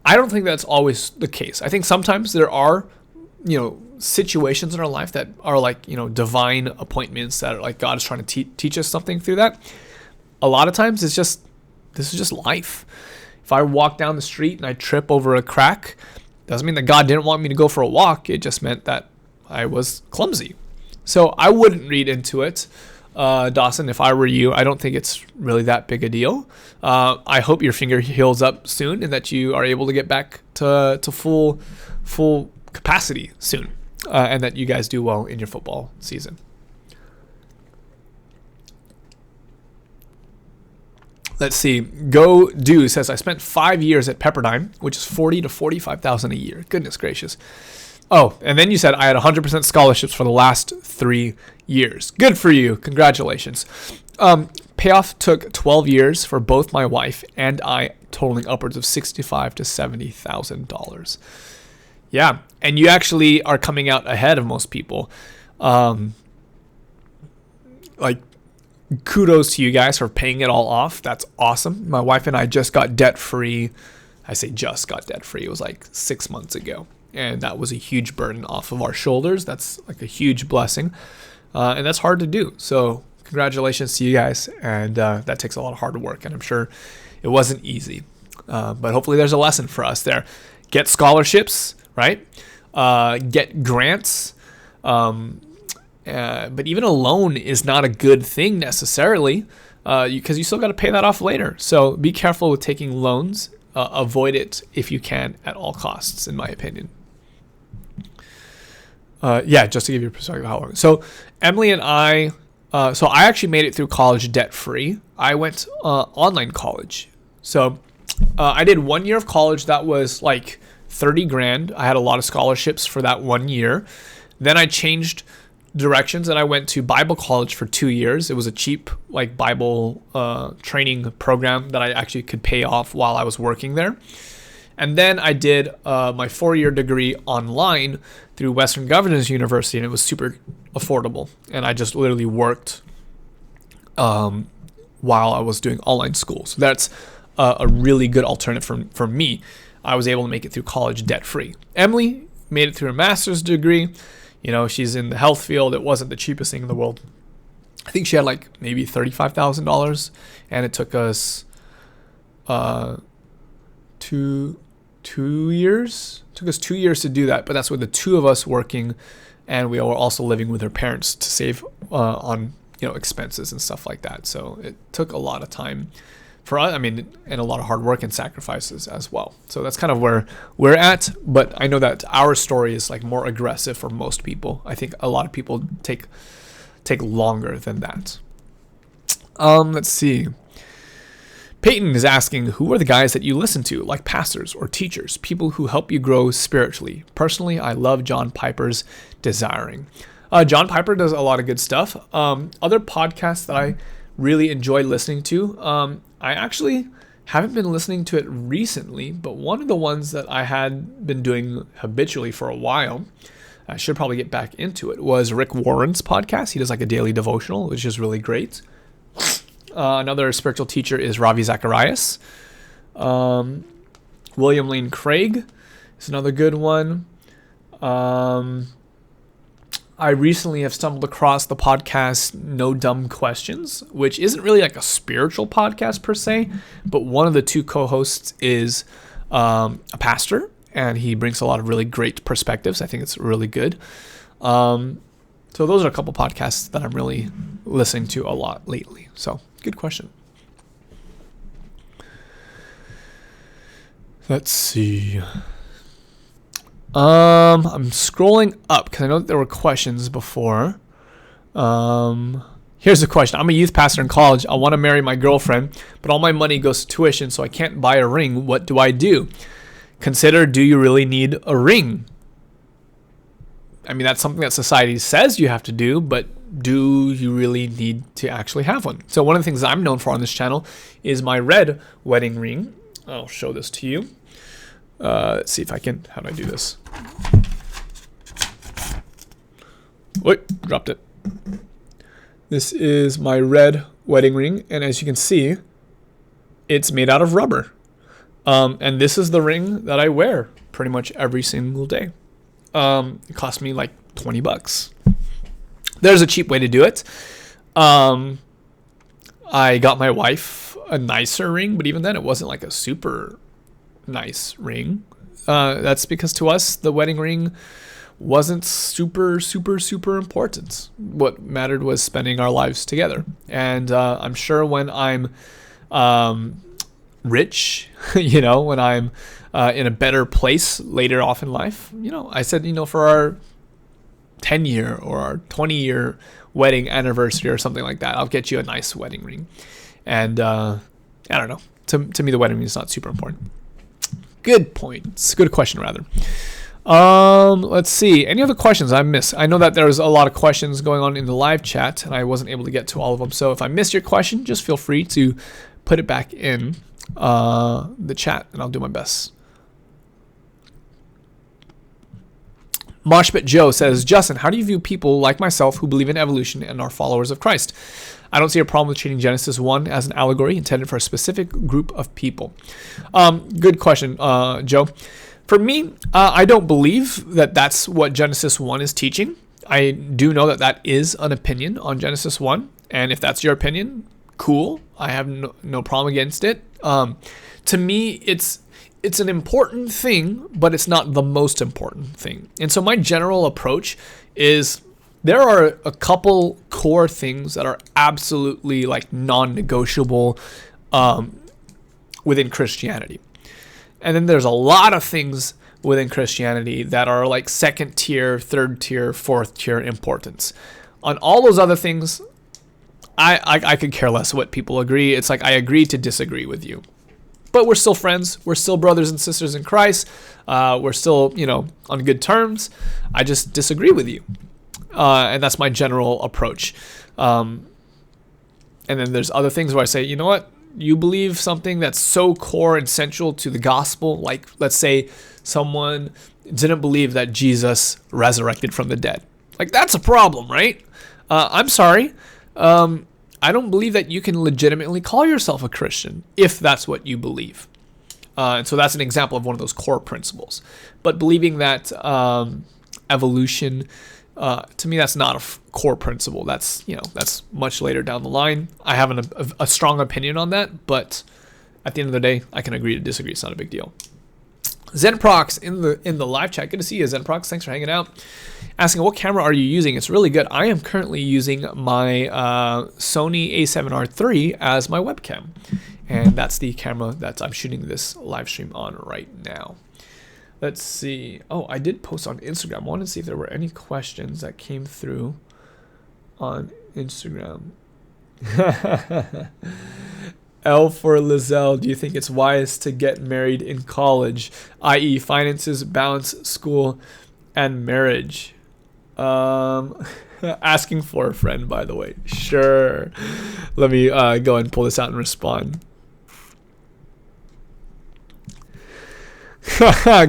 I don't think that's always the case. I think sometimes there are, situations in our life that are divine appointments that are God is trying to teach us something through that. A lot of times this is just life. If I walk down the street and I trip over a crack, doesn't mean that God didn't want me to go for a walk. It just meant that I was clumsy. So I wouldn't read into it, Dawson. If I were you, I don't think it's really that big a deal. I hope your finger heals up soon and that you are able to get back to full capacity soon, and that you guys do well in your football season. Let's see. Go Do says, I spent 5 years at Pepperdine, which is $40,000 to $45,000 a year. Goodness gracious. Oh, and then you said I had 100% scholarships for the last 3 years. Good for you. Congratulations. payoff took 12 years for both my wife and I, totaling upwards of $65,000 to $70,000. Yeah, and you actually are coming out ahead of most people. Like, kudos to you guys for paying it all off. That's awesome. My wife and I just got debt free. I say just got debt free. It was like 6 months ago. And that was a huge burden off of our shoulders. That's like a huge blessing. And that's hard to do. So congratulations to you guys. And that takes a lot of hard work. And I'm sure it wasn't easy. But hopefully there's a lesson for us there. Get scholarships, right? Get grants. But even a loan is not a good thing necessarily, because you still got to pay that off later. So be careful with taking loans. Avoid it if you can at all costs, in my opinion. Just to give you a perspective of how long. So Emily and I, so I actually made it through college debt free. I went online college. So I did 1 year of college that was like $30,000. I had a lot of scholarships for that 1 year. Then I changed directions and I went to Bible college for 2 years. It was a cheap like Bible training program that I actually could pay off while I was working there. And then I did my 4-year degree online through Western Governors University, and it was super affordable. And I just literally worked while I was doing online school. So that's a really good alternative for me. I was able to make it through college debt free. Emily made it through a master's degree. You know, she's in the health field. It wasn't the cheapest thing in the world. I think she had like maybe $35,000, and it took us 2 years. It took us 2 years to do that, but that's with the two of us working, and we were also living with her parents to save on expenses and stuff like that. So it took a lot of time for us, and a lot of hard work and sacrifices as well. So that's kind of where we're at. But I know that our story is like more aggressive for most people. I think a lot of people take longer than that. Let's see. Peyton is asking, who are the guys that you listen to, like pastors or teachers, people who help you grow spiritually? Personally, I love John Piper's Desiring. John Piper does a lot of good stuff. Other podcasts that I really enjoy listening to, I actually haven't been listening to it recently, but one of the ones that I had been doing habitually for a while, I should probably get back into it, was Rick Warren's podcast. He does like a daily devotional, which is really great. Another spiritual teacher is Ravi Zacharias. William Lane Craig is another good one. I recently have stumbled across the podcast No Dumb Questions, which isn't really like a spiritual podcast per se, but one of the two co-hosts is a pastor, and he brings a lot of really great perspectives. I think it's really good. So those are a couple podcasts that I'm really listening to a lot lately. So good question. Let's see. I'm scrolling up because I know that there were questions before. Here's the question. I'm a youth pastor in college. I want to marry my girlfriend, but all my money goes to tuition, so I can't buy a ring. What do I do? Consider, do you really need a ring? That's something that society says you have to do, but do you really need to actually have one? So one of the things that I'm known for on this channel is my red wedding ring. I'll show this to you. Let's see if I can. How do I do this? Wait, dropped it. This is my red wedding ring, and as you can see, it's made out of rubber. And this is the ring that I wear pretty much every single day. It cost me like $20. There's a cheap way to do it. I got my wife a nicer ring, but even then it wasn't like a super nice ring. That's because to us, the wedding ring wasn't super important. What mattered was spending our lives together. And I'm sure when I'm rich, when I'm in a better place later off in life, I said, for our 10-year or our 20-year wedding anniversary or something like that, I'll get you a nice wedding ring. And I don't know. To me, the wedding ring is not super important. Good point. It's a good question, rather. Let's see. Any other questions I missed? I know that there's a lot of questions going on in the live chat, and I wasn't able to get to all of them. So if I missed your question, just feel free to put it back in the chat, and I'll do my best. Moshpit Joe says, Justin, how do you view people like myself who believe in evolution and are followers of Christ? I don't see a problem with treating Genesis 1 as an allegory intended for a specific group of people. Good question, Joe. For me, I don't believe that that's what Genesis 1 is teaching. I do know that that is an opinion on Genesis 1. And if that's your opinion, cool. I have no problem against it. To me, it's an important thing, but it's not the most important thing. And so my general approach is there are a couple core things that are absolutely like non-negotiable within Christianity. And then there's a lot of things within Christianity that are like second tier, third tier, fourth tier importance. On all those other things, I could care less what people agree. It's like I agree to disagree with you. But we're still friends. We're still brothers and sisters in Christ. We're still, on good terms. I just disagree with you. And that's my general approach. And then there's other things where I say, you know what? You believe something that's so core and central to the gospel. Like, let's say someone didn't believe that Jesus resurrected from the dead. Like, that's a problem, right? I'm sorry. I don't believe that you can legitimately call yourself a Christian if that's what you believe. And so that's an example of one of those core principles. But believing that evolution, to me, that's not a core principle. That's much later down the line. I have a strong opinion on that, but at the end of the day, I can agree to disagree. It's not a big deal. Zenprox in the live chat. Good to see you, Zenprox. Thanks for hanging out. Asking, what camera are you using? It's really good. I am currently using my Sony a7R III as my webcam. And that's the camera that I'm shooting this live stream on right now. Let's see. Oh, I did post on Instagram. I wanted to see if there were any questions that came through on Instagram. L for Lizelle, do you think it's wise to get married in college, i.e. finances, balance, school, and marriage? Asking for a friend, by the way. Sure. Let me go and pull this out and respond.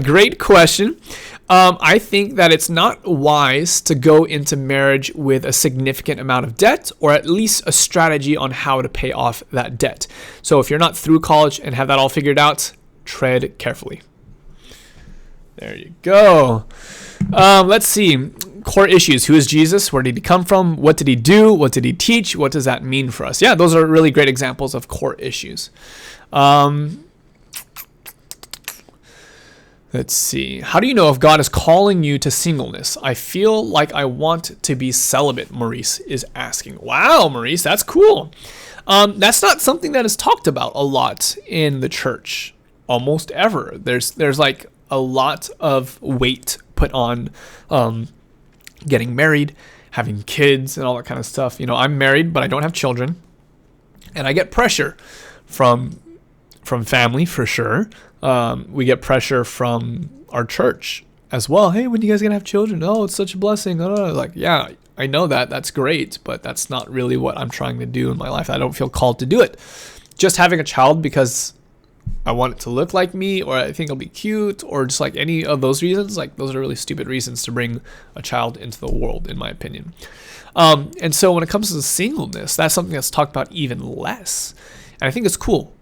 Great question. I think that it's not wise to go into marriage with a significant amount of debt, or at least a strategy on how to pay off that debt. So if you're not through college and have that all figured out, tread carefully. There you go. Let's see. Core issues. Who is Jesus? Where did he come from? What did he do? What did he teach? What does that mean for us? Yeah, those are really great examples of core issues. Let's see. How do you know if God is calling you to singleness? I feel like I want to be celibate, Maurice is asking. Wow, Maurice, that's cool. That's not something that is talked about a lot in the church, almost ever. There's like a lot of weight put on getting married, having kids, and all that kind of stuff. I'm married, but I don't have children, and I get pressure from family for sure. We get pressure from our church as well. Hey, when are you guys gonna have children? Oh, it's such a blessing. Like, yeah, I know that. That's great, but that's not really what I'm trying to do in my life. I don't feel called to do it. Just having a child because I want it to look like me, or I think it'll be cute, or just like any of those reasons. Like, those are really stupid reasons to bring a child into the world, in my opinion. And so when it comes to singleness, that's something that's talked about even less. And I think it's cool.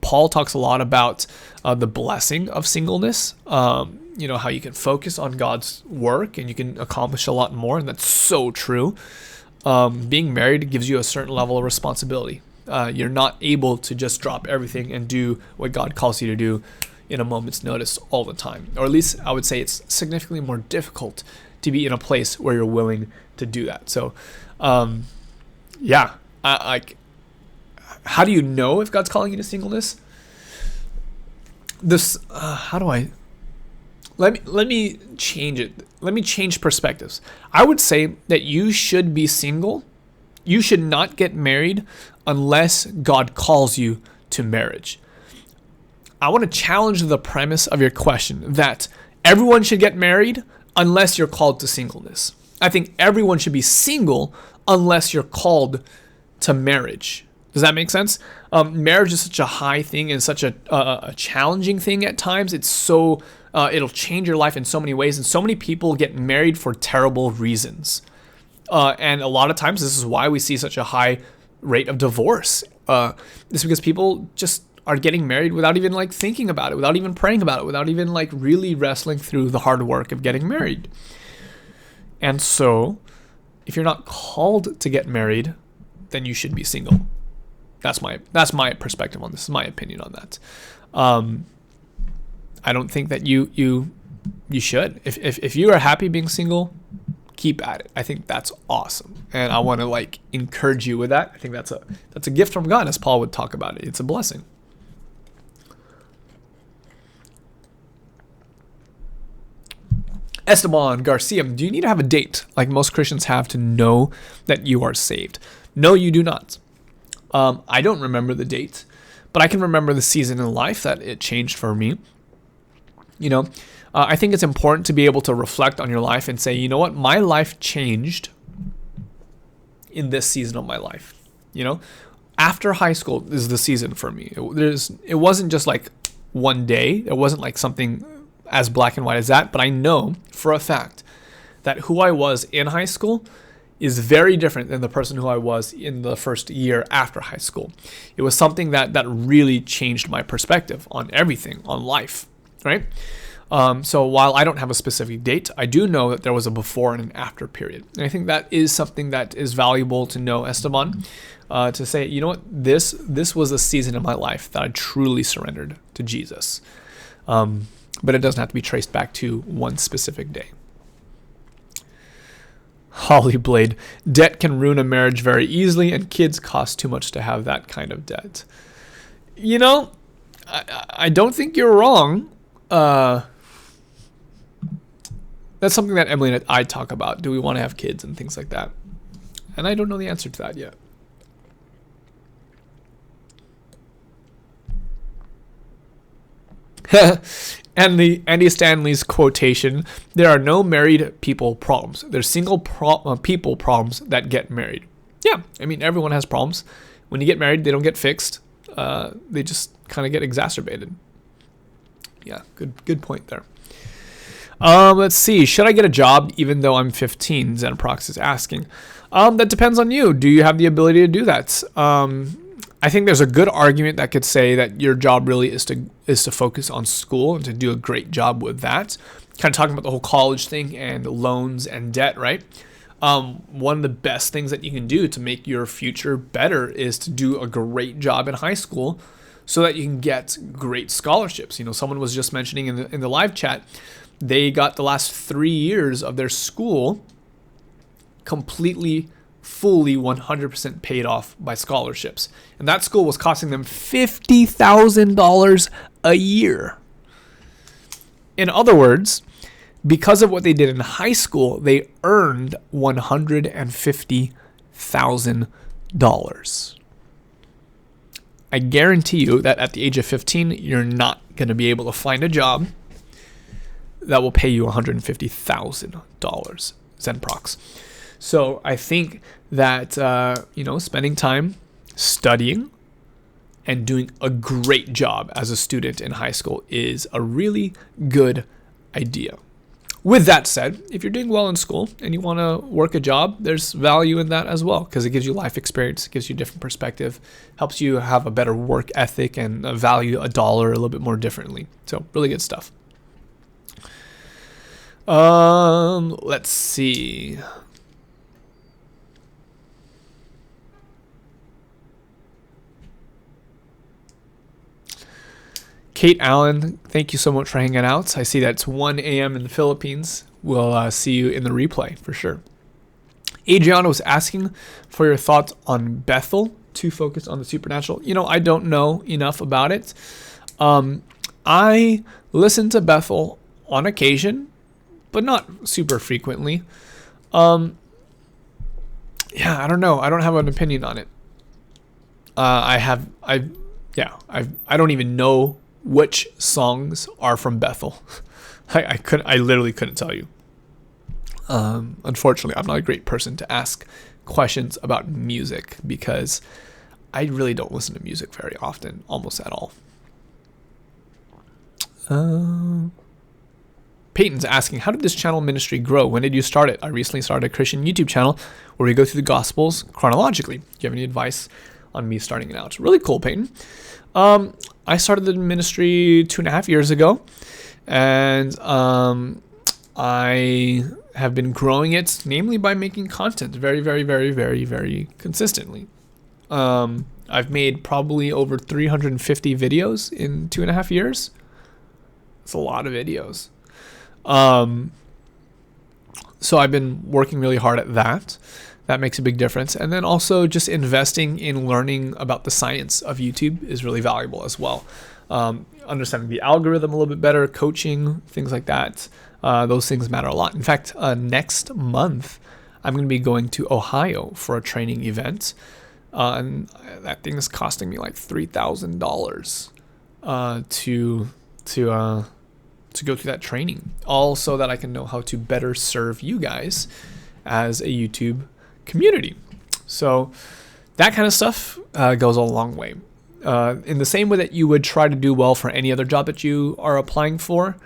Paul talks a lot about the blessing of singleness, how you can focus on God's work and you can accomplish a lot more, and that's so true. Being married gives you a certain level of responsibility. You're not able to just drop everything and do what God calls you to do in a moment's notice all the time. Or at least I would say it's significantly more difficult to be in a place where you're willing to do that. So, how do you know if God's calling you to singleness? Let me change it. Let me change perspectives. I would say that you should be single. You should not get married unless God calls you to marriage. I want to challenge the premise of your question that everyone should get married unless you're called to singleness. I think everyone should be single unless you're called to marriage. Does that make sense? Marriage is such a high thing and such a challenging thing at times. It's so it'll change your life in so many ways, and so many people get married for terrible reasons. And a lot of times, this is why we see such a high rate of divorce. It's because people just are getting married without even like thinking about it, without even praying about it, without even like really wrestling through the hard work of getting married. And so, if you're not called to get married, then you should be single. That's my perspective on this. Is my opinion on that. I don't think that you should. If you are happy being single, keep at it. I think that's awesome, and I want to like encourage you with that. I think that's a gift from God, as Paul would talk about it. It's a blessing. Esteban Garcia, do you need to have a date like most Christians have to know that you are saved? No, you do not. I don't remember the date, but I can remember the season in life that it changed for me. I think it's important to be able to reflect on your life and say, you know what, my life changed in this season of my life. After high school is the season for me. It wasn't just like one day. It wasn't like something as black and white as that, but I know for a fact that who I was in high school is very different than the person who I was in the first year after high school. It was something that really changed my perspective on everything, on life, right? So while I don't have a specific date, I do know that there was a before and an after period. And I think that is something that is valuable to know, Esteban, to say, you know what, this was a season in my life that I truly surrendered to Jesus. But it doesn't have to be traced back to one specific day. Holly Blade, debt can ruin a marriage very easily, and kids cost too much to have that kind of debt. I don't think you're wrong. That's something that Emily and I talk about. Do we want to have kids and things like that? And I don't know the answer to that yet. And the Andy Stanley's quotation, there are no married people problems. There's single people problems that get married. Yeah, I mean, everyone has problems. When you get married, they don't get fixed. They just kind of get exacerbated. Yeah, good point there. Let's see. Should I get a job even though I'm 15? Zenprox is asking. That depends on you. Do you have the ability to do that? I think there's a good argument that could say that your job really is to focus on school and to do a great job with that. Kind of talking about the whole college thing and loans and debt, right? One of the best things that you can do to make your future better is to do a great job in high school so that you can get great scholarships. Someone was just mentioning in the live chat, they got the last 3 years of their school completely, fully 100% paid off by scholarships. And that school was costing them $50,000 a year. In other words, because of what they did in high school, they earned $150,000. I guarantee you that at the age of 15, you're not going to be able to find a job that will pay you $150,000, Zenprox. So I think that, spending time studying and doing a great job as a student in high school is a really good idea. With that said, if you're doing well in school and you want to work a job, there's value in that as well because it gives you life experience, it gives you a different perspective, helps you have a better work ethic and value a dollar a little bit more differently. So really good stuff. Let's see. Kate Allen, thank you so much for hanging out. I see that it's 1 a.m. in the Philippines. We'll see you in the replay for sure. Adriana was asking for your thoughts on Bethel to focus on the supernatural. I don't know enough about it. I listen to Bethel on occasion, but not super frequently. I don't know. I don't have an opinion on it. I don't even know which songs are from Bethel. I literally couldn't tell you. Unfortunately, I'm not a great person to ask questions about music because I really don't listen to music very often, almost at all. Peyton's asking, how did this channel ministry grow? When did you start it? I recently started a Christian YouTube channel where we go through the Gospels chronologically. Do you have any advice on me starting it out? Really cool, Peyton. I started the ministry 2.5 years ago, and I have been growing it, namely by making content very, very, very, very, very consistently. I've made probably over 350 videos in 2.5 years. It's a lot of videos. So I've been working really hard at that. That makes a big difference. And then also just investing in learning about the science of YouTube is really valuable as well. Understanding the algorithm a little bit better, coaching, things like that. Those things matter a lot. In fact, next month, I'm going to be going to Ohio for a training event. And that thing is costing me like $3,000 to go through that training, all so that I can know how to better serve you guys as a YouTube community. So that kind of stuff goes a long way. In the same way that you would try to do well for any other job that you are applying for,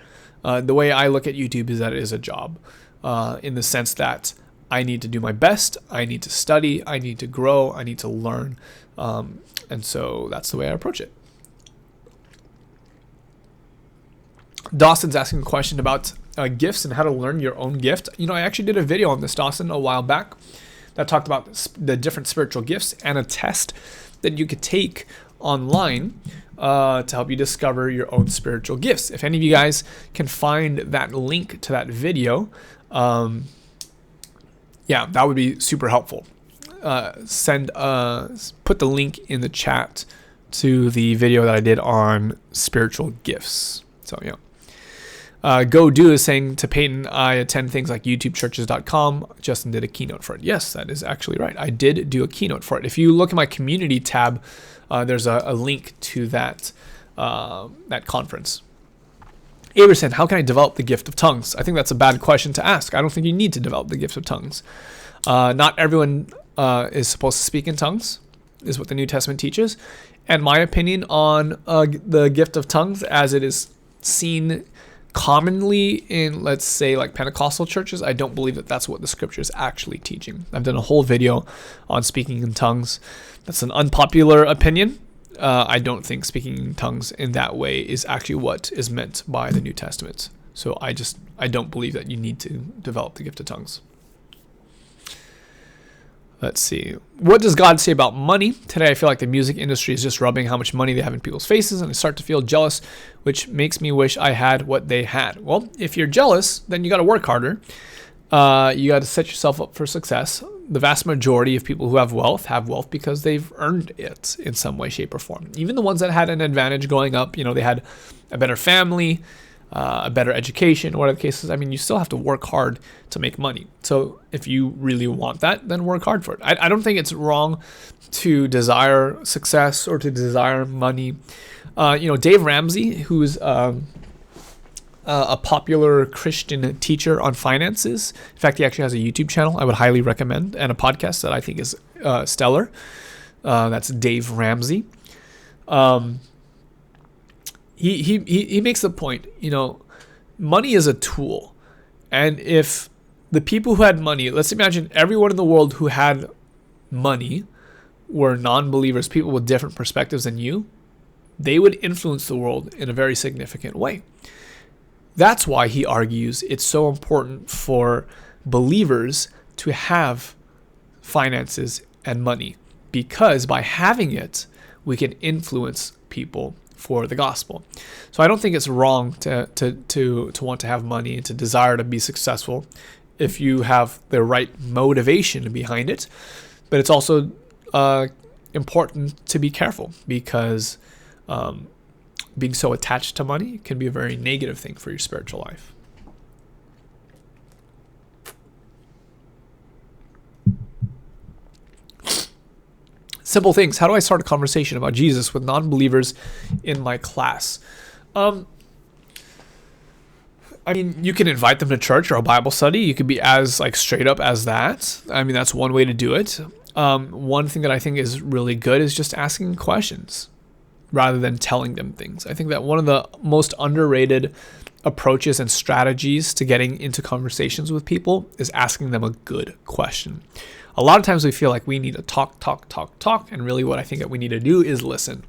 the way I look at YouTube is that it is a job, in the sense that I need to do my best, I need to study, I need to grow, I need to learn. And so that's the way I approach it. Dawson's asking a question about gifts and how to learn your own gift. I actually did a video on this, Dawson, a while back that talked about the different spiritual gifts and a test that you could take online to help you discover your own spiritual gifts. If any of you guys can find that link to that video, that would be super helpful. Put the link in the chat to the video that I did on spiritual gifts. So, yeah. Go Do is saying to Peyton, I attend things like youtubechurches.com. Justin did a keynote for it. Yes, that is actually right. I did do a keynote for it. If you look at my community tab, there's a link to that conference. Averson, how can I develop the gift of tongues? I think that's a bad question to ask. I don't think you need to develop the gift of tongues. Not everyone is supposed to speak in tongues, is what the New Testament teaches. And my opinion on the gift of tongues, as it is seen commonly in, let's say, like Pentecostal churches, I don't believe that that's what the scripture is actually teaching. I've done a whole video on speaking in tongues. That's an unpopular opinion. I don't think speaking in tongues in that way is actually what is meant by the New Testament. So I don't believe that you need to develop the gift of tongues. Let's see. What does God say about money? Today, I feel like the music industry is just rubbing how much money they have in people's faces, and I start to feel jealous, which makes me wish I had what they had. Well, if you're jealous, then you got to work harder. You got to set yourself up for success. The vast majority of people who have wealth because they've earned it in some way, shape, or form. Even the ones that had an advantage growing up, they had a better family, a better education, whatever the case is. I mean, you still have to work hard to make money. So if you really want that, then work hard for it. I don't think it's wrong to desire success or to desire money. Dave Ramsey, who's a popular Christian teacher on finances. In fact, he actually has a YouTube channel I would highly recommend, and a podcast that I think is stellar. That's Dave Ramsey. He makes the point, money is a tool. And if the people who had money, let's imagine everyone in the world who had money were non-believers, people with different perspectives than you, they would influence the world in a very significant way. That's why he argues it's so important for believers to have finances and money, because by having it, we can influence people for the gospel. So I don't think it's wrong to want to have money and to desire to be successful if you have the right motivation behind it. But it's also important to be careful, because being so attached to money can be a very negative thing for your spiritual life. Simple things. How do I start a conversation about Jesus with non-believers in my class? I I mean, you can invite them to church or a Bible study. You could be as like straight up as that. I mean, that's one way to do it. One thing that I think is really good is just asking questions rather than telling them things. I think that one of the most underrated approaches and strategies to getting into conversations with people is asking them a good question. A lot of times we feel like we need to talk, and really what I think that we need to do is listen.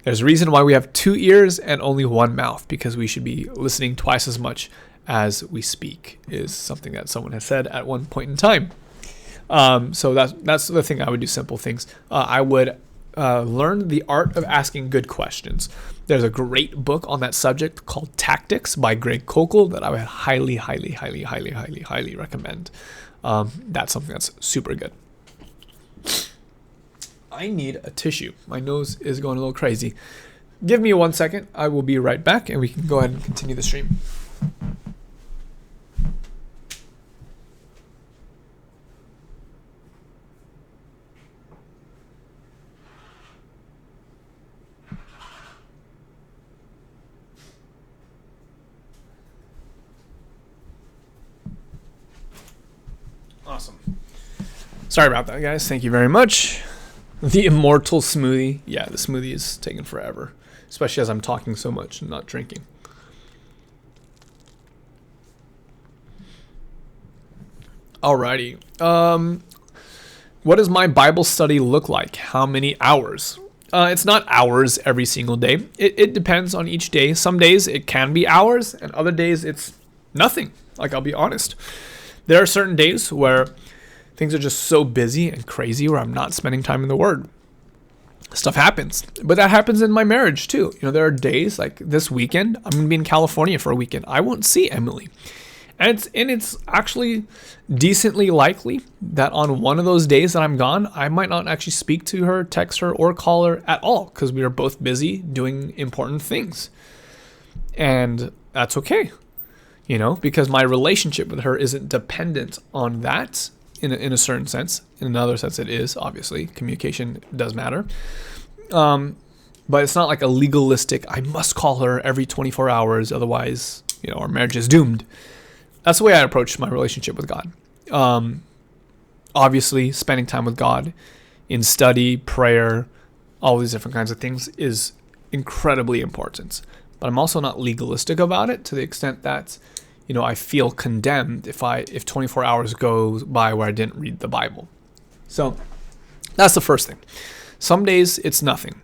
There's a reason why we have 2 ears and only 1 mouth, because we should be listening twice as much as we speak, is something that someone has said at one point in time. So that's the thing I would do, simple things. I would learn the art of asking good questions. There's a great book on that subject called Tactics by Greg Koukl that I would highly recommend. That's something that's super good. I need a tissue. My nose is going a little crazy. Give me 1 second. I will be right back, and we can go ahead and continue the stream. Awesome. Sorry about that, guys. Thank you very much. The immortal smoothie. Yeah, the smoothie is taking forever, especially as I'm talking so much and not drinking. Alrighty. What does my Bible study look like? How many hours? It's not hours every single day. It depends on each day. Some days it can be hours, and other days it's nothing. Like, I'll be honest. There are certain days where things are just so busy and crazy where I'm not spending time in the Word. Stuff happens. But that happens in my marriage too. There are days like this weekend, I'm going to be in California for a weekend. I won't see Emily. And it's actually decently likely that on one of those days that I'm gone, I might not actually speak to her, text her, or call her at all, because we are both busy doing important things. And that's okay, because my relationship with her isn't dependent on that. In a certain sense. In another sense, it is, obviously. Communication does matter. But it's not like a legalistic, I must call her every 24 hours, otherwise, our marriage is doomed. That's the way I approach my relationship with God. Obviously, spending time with God in study, prayer, all these different kinds of things is incredibly important. But I'm also not legalistic about it to the extent that I feel condemned if 24 hours goes by where I didn't read the Bible. So that's the first thing. Some days it's nothing.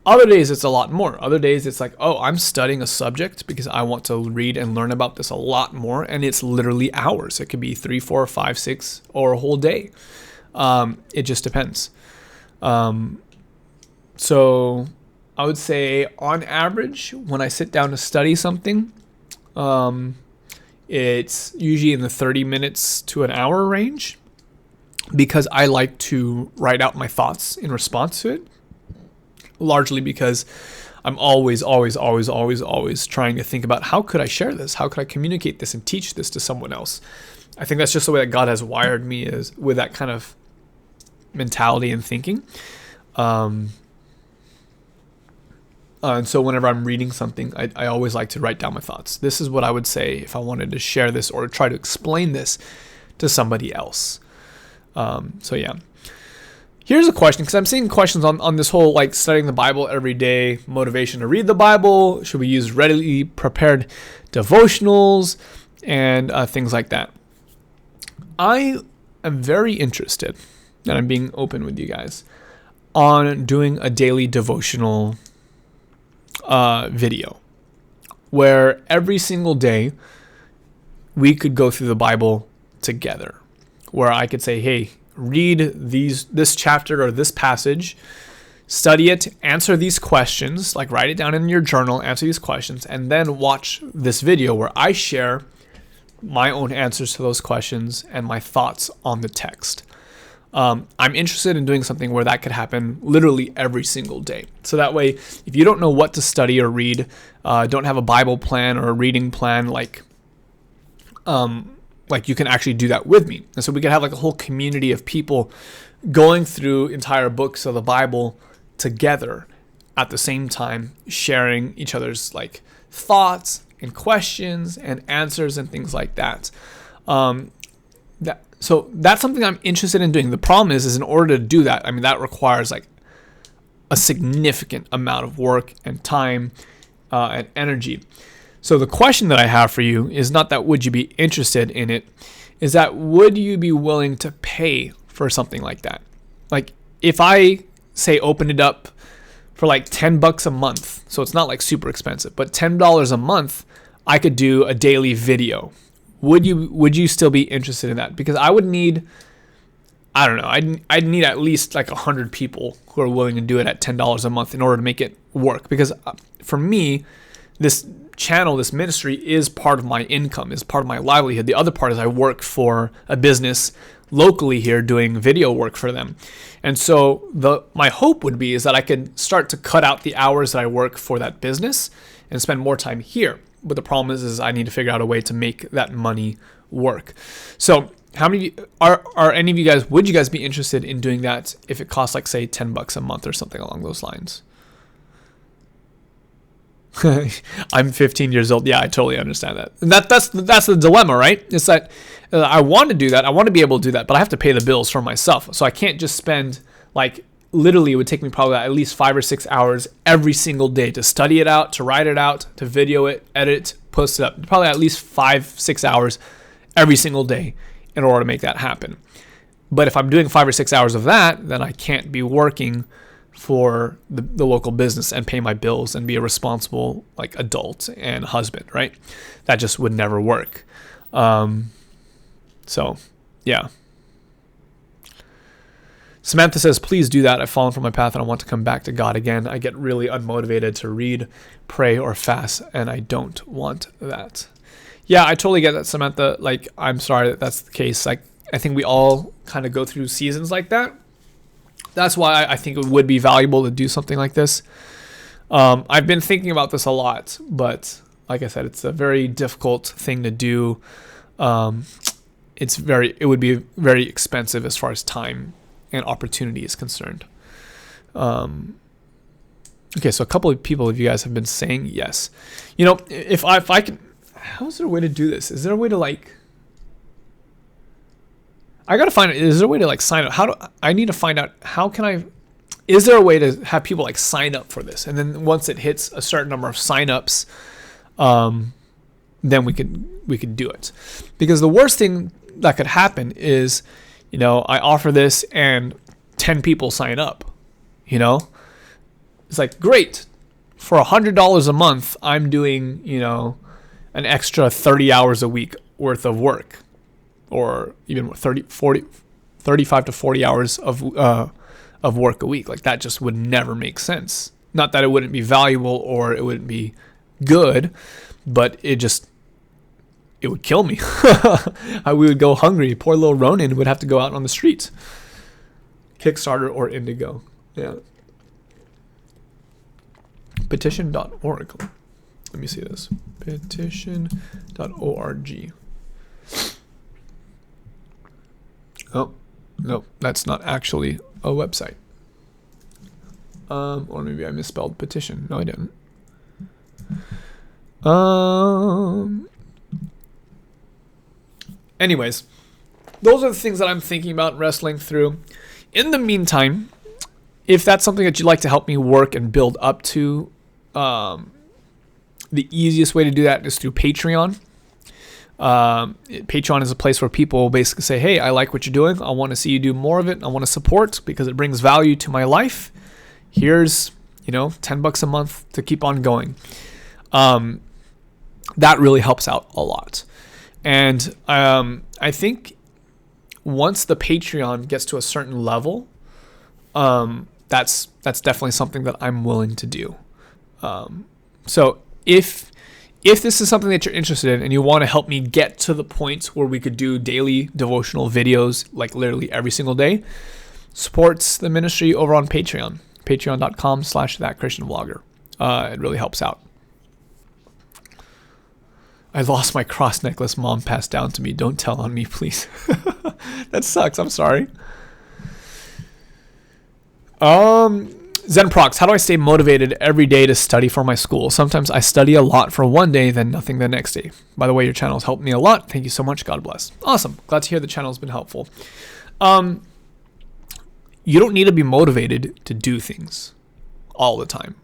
Other days it's a lot more. Other days it's like, I'm studying a subject because I want to read and learn about this a lot more, and it's literally hours. It could be 3, 4, 5, 6, or a whole day. It just depends. So I would say on average, when I sit down to study something, it's usually in the 30 minutes to an hour range, because I like to write out my thoughts in response to it, largely because I'm always trying to think about how could I share this? How could I communicate this and teach this to someone else? I think that's just the way that God has wired me, is with that kind of mentality and thinking. And so whenever I'm reading something, I always like to write down my thoughts. This is what I would say if I wanted to share this or try to explain this to somebody else. So yeah. Here's a question, because I'm seeing questions on this whole like studying the Bible every day, motivation to read the Bible. Should we use readily prepared devotionals and things like that? I am very interested, and I'm being open with you guys, on doing a daily devotional video where every single day we could go through the Bible together, where I could say, hey, read this chapter or this passage, study it, answer these questions, like write it down in your journal, answer these questions, and then watch this video where I share my own answers to those questions and my thoughts on the text. I'm interested in doing something where that could happen literally every single day. So that way, if you don't know what to study or read, don't have a Bible plan or a reading plan, like you can actually do that with me. And so we could have like a whole community of people going through entire books of the Bible together at the same time, sharing each other's like thoughts, and questions and answers and things like that. So that's something I'm interested in doing. The problem is in order to do that, I mean, that requires like a significant amount of work and time and energy. So the question that I have for you is not that would you be interested in it, is that would you be willing to pay for something like that? Like if I say open it up for like $10 a month, so it's not like super expensive, but $10 a month, I could do a daily video. Would you still be interested in that? Because I would need, I don't know, I'd need at least like 100 people who are willing to do it at $10 a month in order to make it work. Because for me, this channel, this ministry is part of my income, is part of my livelihood. The other part is I work for a business locally here doing video work for them. And so my hope would be is that I could start to cut out the hours that I work for that business and spend more time here. But the problem is I need to figure out a way to make that money work. So how many are any of you guys, would you guys be interested in doing that if it costs like say $10 a month or something along those lines? I'm 15 years old. Yeah, I totally understand that. And that's the dilemma, right? It's that I want to do that. I want to be able to do that, but I have to pay the bills for myself. So I can't just spend like, literally it would take me probably at least 5 or 6 hours every single day to study it out, to write it out, to video it, edit, post it up. Probably at least 5-6 hours every single day in order to make that happen. But if I'm doing 5 or 6 hours of that, then I can't be working for the local business and pay my bills and be a responsible like adult and husband, right? That just would never work. So yeah. Samantha says, please do that. I've fallen from my path and I want to come back to God again. I get really unmotivated to read, pray, or fast, and I don't want that. Yeah, I totally get that, Samantha. Like, I'm sorry that that's the case. Like, I think we all kind of go through seasons like that. That's why I think it would be valuable to do something like this. I've been thinking about this a lot, but like I said, it's a very difficult thing to do. It would be very expensive as far as time and opportunity is concerned. Okay, so a couple of people of you guys have been saying yes. You know, if I can, how's there a way to do this? Is there a way to like, I gotta find out, is there a way to like sign up? I need to find out, is there a way to have people like sign up for this? And then once it hits a certain number of signups, then we could do it. Because the worst thing that could happen is, you know, I offer this and 10 people sign up, you know? It's like, great, for $100 a month, I'm doing, you know, an extra 30 hours a week worth of work. Or even 35 to 40 hours of work a week. Like that just would never make sense. Not that it wouldn't be valuable or it wouldn't be good, but it would kill me. We would go hungry. Poor little Ronan would have to go out on the streets. Kickstarter or Indigo. Yeah. Petition.org. Let me see this. Petition.org. Oh, no, that's not actually a website. Or maybe I misspelled petition. No, I didn't. Anyways, those are the things that I'm thinking about wrestling through. In the meantime, if that's something that you'd like to help me work and build up to, the easiest way to do that is through Patreon. Patreon is a place where people basically say, hey, I like what you're doing. I want to see you do more of it. I want to support because it brings value to my life. Here's, you know, $10 a month to keep on going. That really helps out a lot. And I think once the Patreon gets to a certain level, that's definitely something that I'm willing to do. So if this is something that you're interested in and you want to help me get to the point where we could do daily devotional videos like literally every single day, supports the ministry over on Patreon, patreon.com/thatchristianvlogger. It really helps out. I lost my cross necklace mom passed down to me. Don't tell on me, please. That sucks. I'm sorry. Zen Prox, how do I stay motivated every day to study for my school? Sometimes I study a lot for one day, then nothing the next day. By the way, your channel has helped me a lot. Thank you so much. God bless. Awesome. Glad to hear the channel has been helpful. You don't need to be motivated to do things all the time.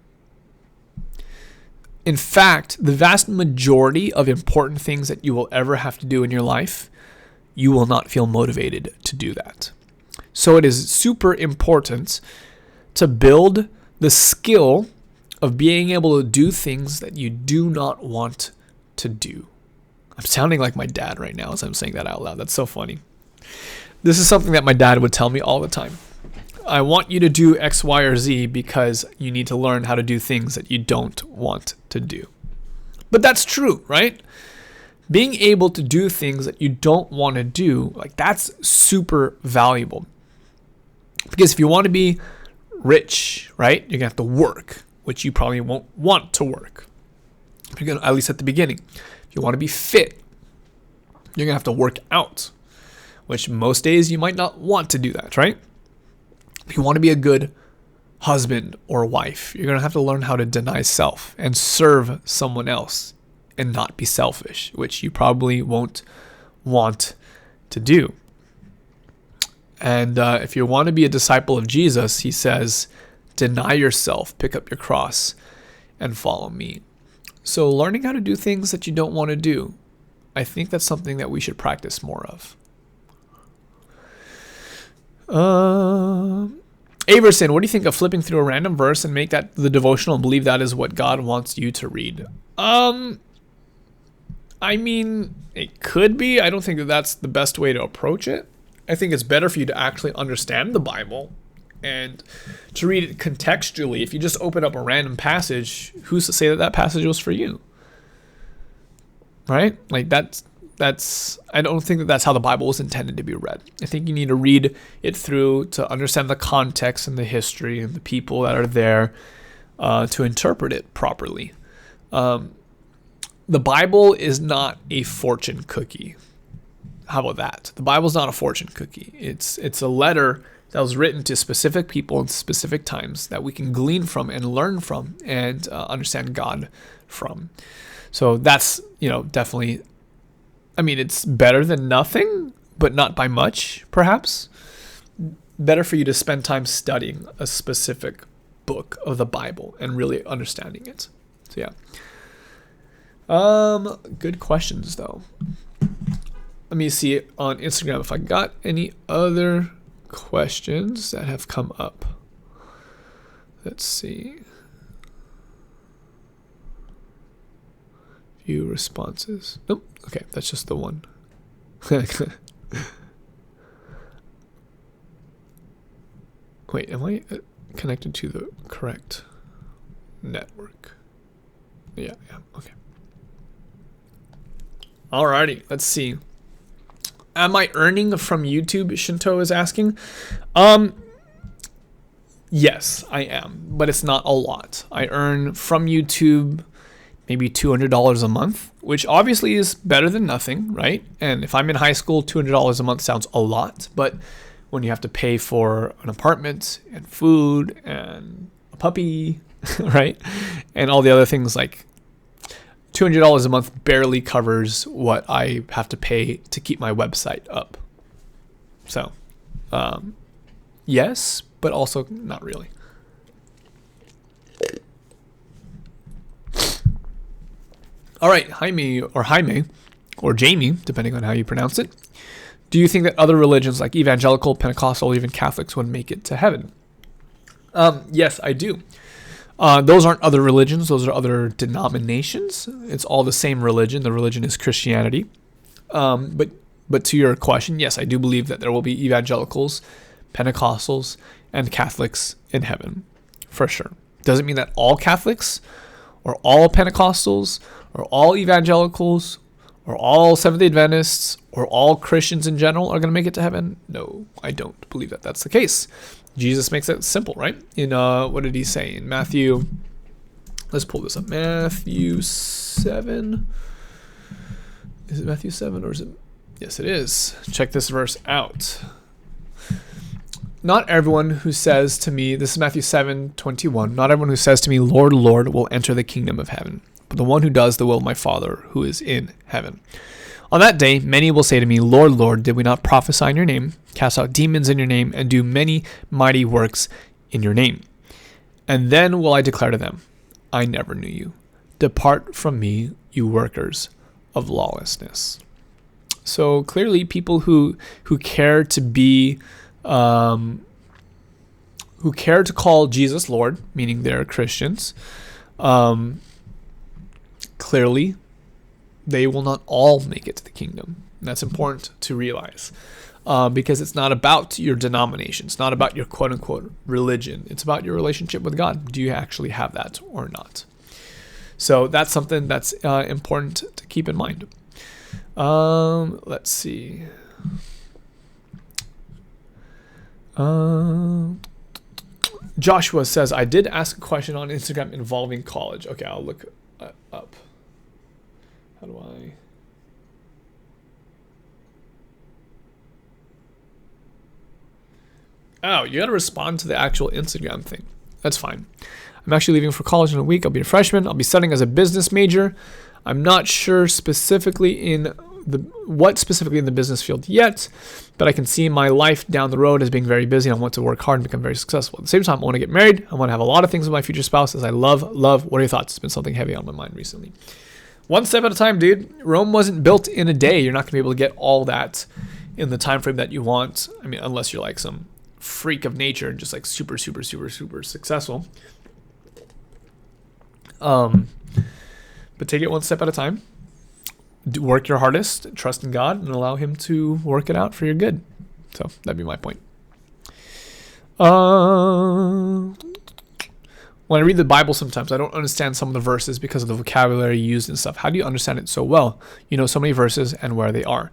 In fact, the vast majority of important things that you will ever have to do in your life, you will not feel motivated to do that. So it is super important to build the skill of being able to do things that you do not want to do. I'm sounding like my dad right now as I'm saying that out loud. That's so funny. This is something that my dad would tell me all the time. I want you to do X, Y, or Z because you need to learn how to do things that you don't want to do. But that's true, right? Being able to do things that you don't want to do, like that's super valuable. Because if you want to be rich, right, you're going to have to work, which you probably won't want to work. You're gonna, at least at the beginning. If you want to be fit, you're going to have to work out, which most days you might not want to do that, right? If you want to be a good husband or wife, you're going to have to learn how to deny self and serve someone else and not be selfish, which you probably won't want to do. And if you want to be a disciple of Jesus, he says, deny yourself, pick up your cross, and follow me. So learning how to do things that you don't want to do, I think that's something that we should practice more of. Averson, what do you think of flipping through a random verse and make that the devotional and believe that is what God wants you to read? I mean, it could be. I don't think that that's the best way to approach it. I think it's better for you to actually understand the Bible and to read it contextually. If you just open up a random passage, who's to say that that passage was for you? Right? Like that's I don't think that that's how the Bible was intended to be read. I think you need to read it through to understand the context and the history and the people that are there to interpret it properly. The Bible is not a fortune cookie. How about that? The Bible's not a fortune cookie. It's a letter that was written to specific people in specific times that we can glean from and learn from and understand God from. So that's, definitely, I mean, it's better than nothing, but not by much, perhaps. Better for you to spend time studying a specific book of the Bible and really understanding it. So yeah. Good questions though. Let me see on Instagram if I got any other questions that have come up. Let's see. View responses. Nope. Okay, that's just the one. Wait, am I connected to the correct network? Yeah, okay. Alrighty, let's see. Am I earning from YouTube? Shinto is asking. Yes, I am, but it's not a lot. I earn from YouTube maybe $200 a month, which obviously is better than nothing, right? And if I'm in high school, $200 a month sounds a lot, but when you have to pay for an apartment and food and a puppy, right? And all the other things, like $200 a month barely covers what I have to pay to keep my website up. So, yes, but also not really. All right, Jaime, or Jamie, depending on how you pronounce it. Do you think that other religions like evangelical, Pentecostal, even Catholics would make it to heaven? Yes, I do. Those aren't other religions. Those are other denominations. It's all the same religion. The religion is Christianity. But to your question, yes, I do believe that there will be evangelicals, Pentecostals, and Catholics in heaven, for sure. Doesn't mean that all Catholics or all Pentecostals or all evangelicals or all Seventh-day Adventists or all Christians in general are going to make it to heaven. No, I don't believe that that's the case. Jesus makes it simple, right? In what did he say in Matthew? Let's pull this up. Matthew 7. Is it Matthew 7 or is it? Yes, it is. Check this verse out. not everyone who says to me, this is Matthew 7:21, not everyone who says to me, Lord, Lord, will enter the kingdom of heaven, but the one who does the will of my Father who is in heaven. On that day, many will say to me, Lord, Lord, did we not prophesy in your name, cast out demons in your name, and do many mighty works in your name? And then will I declare to them, I never knew you. Depart from me, you workers of lawlessness. So clearly people who care to be, who care to call Jesus Lord, meaning they're Christians, clearly they will not all make it to the kingdom. And that's important to realize. Because it's not about your denomination. It's not about your quote-unquote religion. It's about your relationship with God. Do you actually have that or not? So that's something that's important to keep in mind. Let's see. Joshua says, I did ask a question on Instagram involving college. Okay, I'll look up. How do I... Oh, you got to respond to the actual Instagram thing. That's fine. I'm actually leaving for college in a week. I'll be a freshman. I'll be studying as a business major. I'm not sure specifically in the business field yet, but I can see my life down the road as being very busy. I want to work hard and become very successful. At the same time, I want to get married. I want to have a lot of things with my future spouse as I love. What are your thoughts? It's been something heavy on my mind recently. One step at a time, dude. Rome wasn't built in a day. You're not going to be able to get all that in the time frame that you want. I mean, unless you're like some freak of nature and just like super successful. But take it one step at a time. Work your hardest, trust in God, and allow Him to work it out for your good. So that'd be my point. When I read the Bible sometimes, I don't understand some of the verses because of the vocabulary used and stuff. How do you understand it so well? You know so many verses and where they are.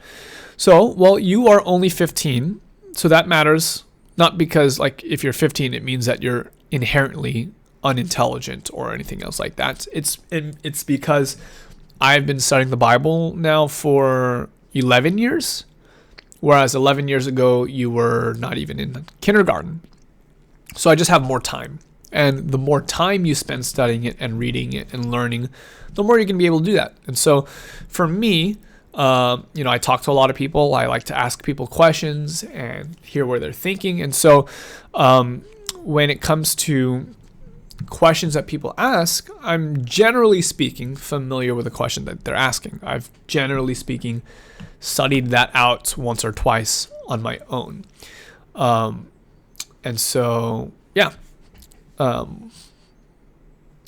So, well, you are only 15, so that matters. Not because, like, if you're 15, it means that you're inherently unintelligent or anything else like that. It's because I've been studying the Bible now for 11 years, whereas 11 years ago, you were not even in kindergarten. So I just have more time. And the more time you spend studying it and reading it and learning, the more you're going to be able to do that. And so for me, I talk to a lot of people. I like to ask people questions and hear where they're thinking. And so when it comes to questions that people ask, I'm generally speaking familiar with the question that they're asking. I've generally speaking studied that out once or twice on my own. And so, yeah, I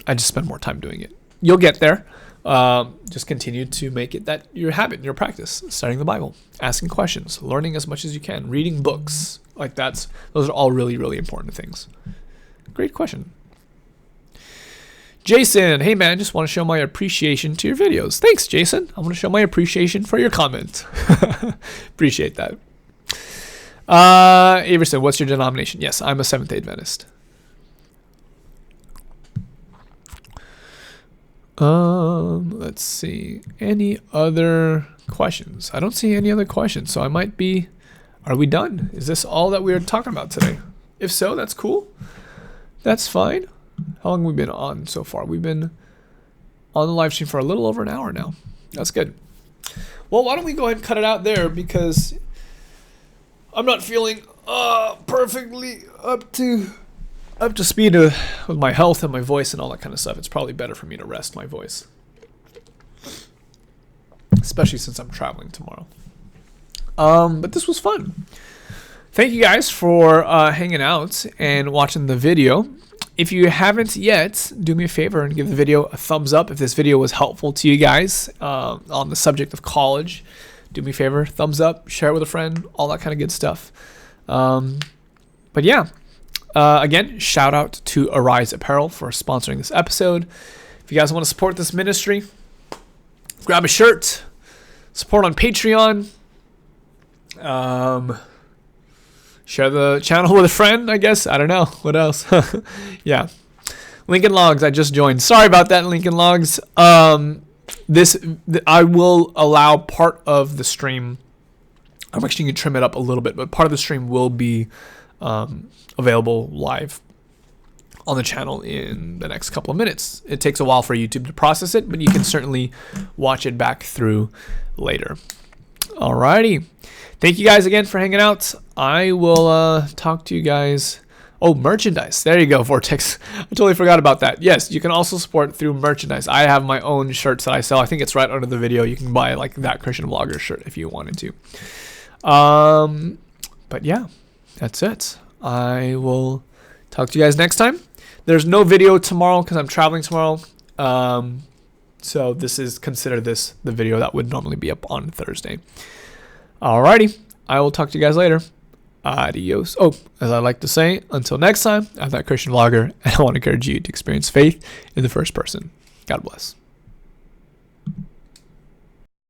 just spend more time doing it. You'll get there. Just continue to make it that your habit, your practice, studying the Bible, asking questions, learning as much as you can, reading books. Like those are all really, really important things. Great question. Jason, hey man, just want to show my appreciation to your videos. Thanks, Jason. I want to show my appreciation for your comment. Appreciate that. Averson, what's your denomination? Yes, I'm a Seventh-day Adventist. Let's see. Any other questions? I don't see any other questions, so I might be... Are we done? Is this all that we are talking about today? If so, that's cool. That's fine. How long have we been on so far? We've been on the live stream for a little over an hour now. That's good. Well, why don't we go ahead and cut it out there, because I'm not feeling perfectly up to speed with my health and my voice and all that kind of stuff. It's probably better for me to rest my voice, especially since I'm traveling tomorrow. But this was fun. Thank you guys for hanging out and watching the video. If you haven't yet, do me a favor and give the video a thumbs up if this video was helpful to you guys on the subject of college. Do me a favor, thumbs up, share it with a friend, all that kind of good stuff. But yeah, again, shout out to Arise Apparel for sponsoring this episode. If you guys want to support this ministry, grab a shirt, support on Patreon, share the channel with a friend, I guess. I don't know. What else? Yeah. Lincoln Logs, I just joined. Sorry about that, Lincoln Logs. I will allow part of the stream. I'm actually going to trim it up a little bit, but part of the stream will be available live on the channel in the next couple of minutes. It takes a while for YouTube to process it, but you can certainly watch it back through later. Alrighty. Thank you guys again for hanging out. I will talk to you guys. Oh, merchandise. There you go, Vortex. I totally forgot about that. Yes, you can also support through merchandise. I have my own shirts that I sell. I think it's right under the video. You can buy like that Christian Vlogger shirt if you wanted to. But yeah, that's it. I will talk to you guys next time. There's no video tomorrow because I'm traveling tomorrow. So consider this the video that would normally be up on Thursday. Alrighty. I will talk to you guys later. Adios. Oh, as I like to say, until next time, I'm that Christian Vlogger, and I want to encourage you to experience faith in the first person. God bless.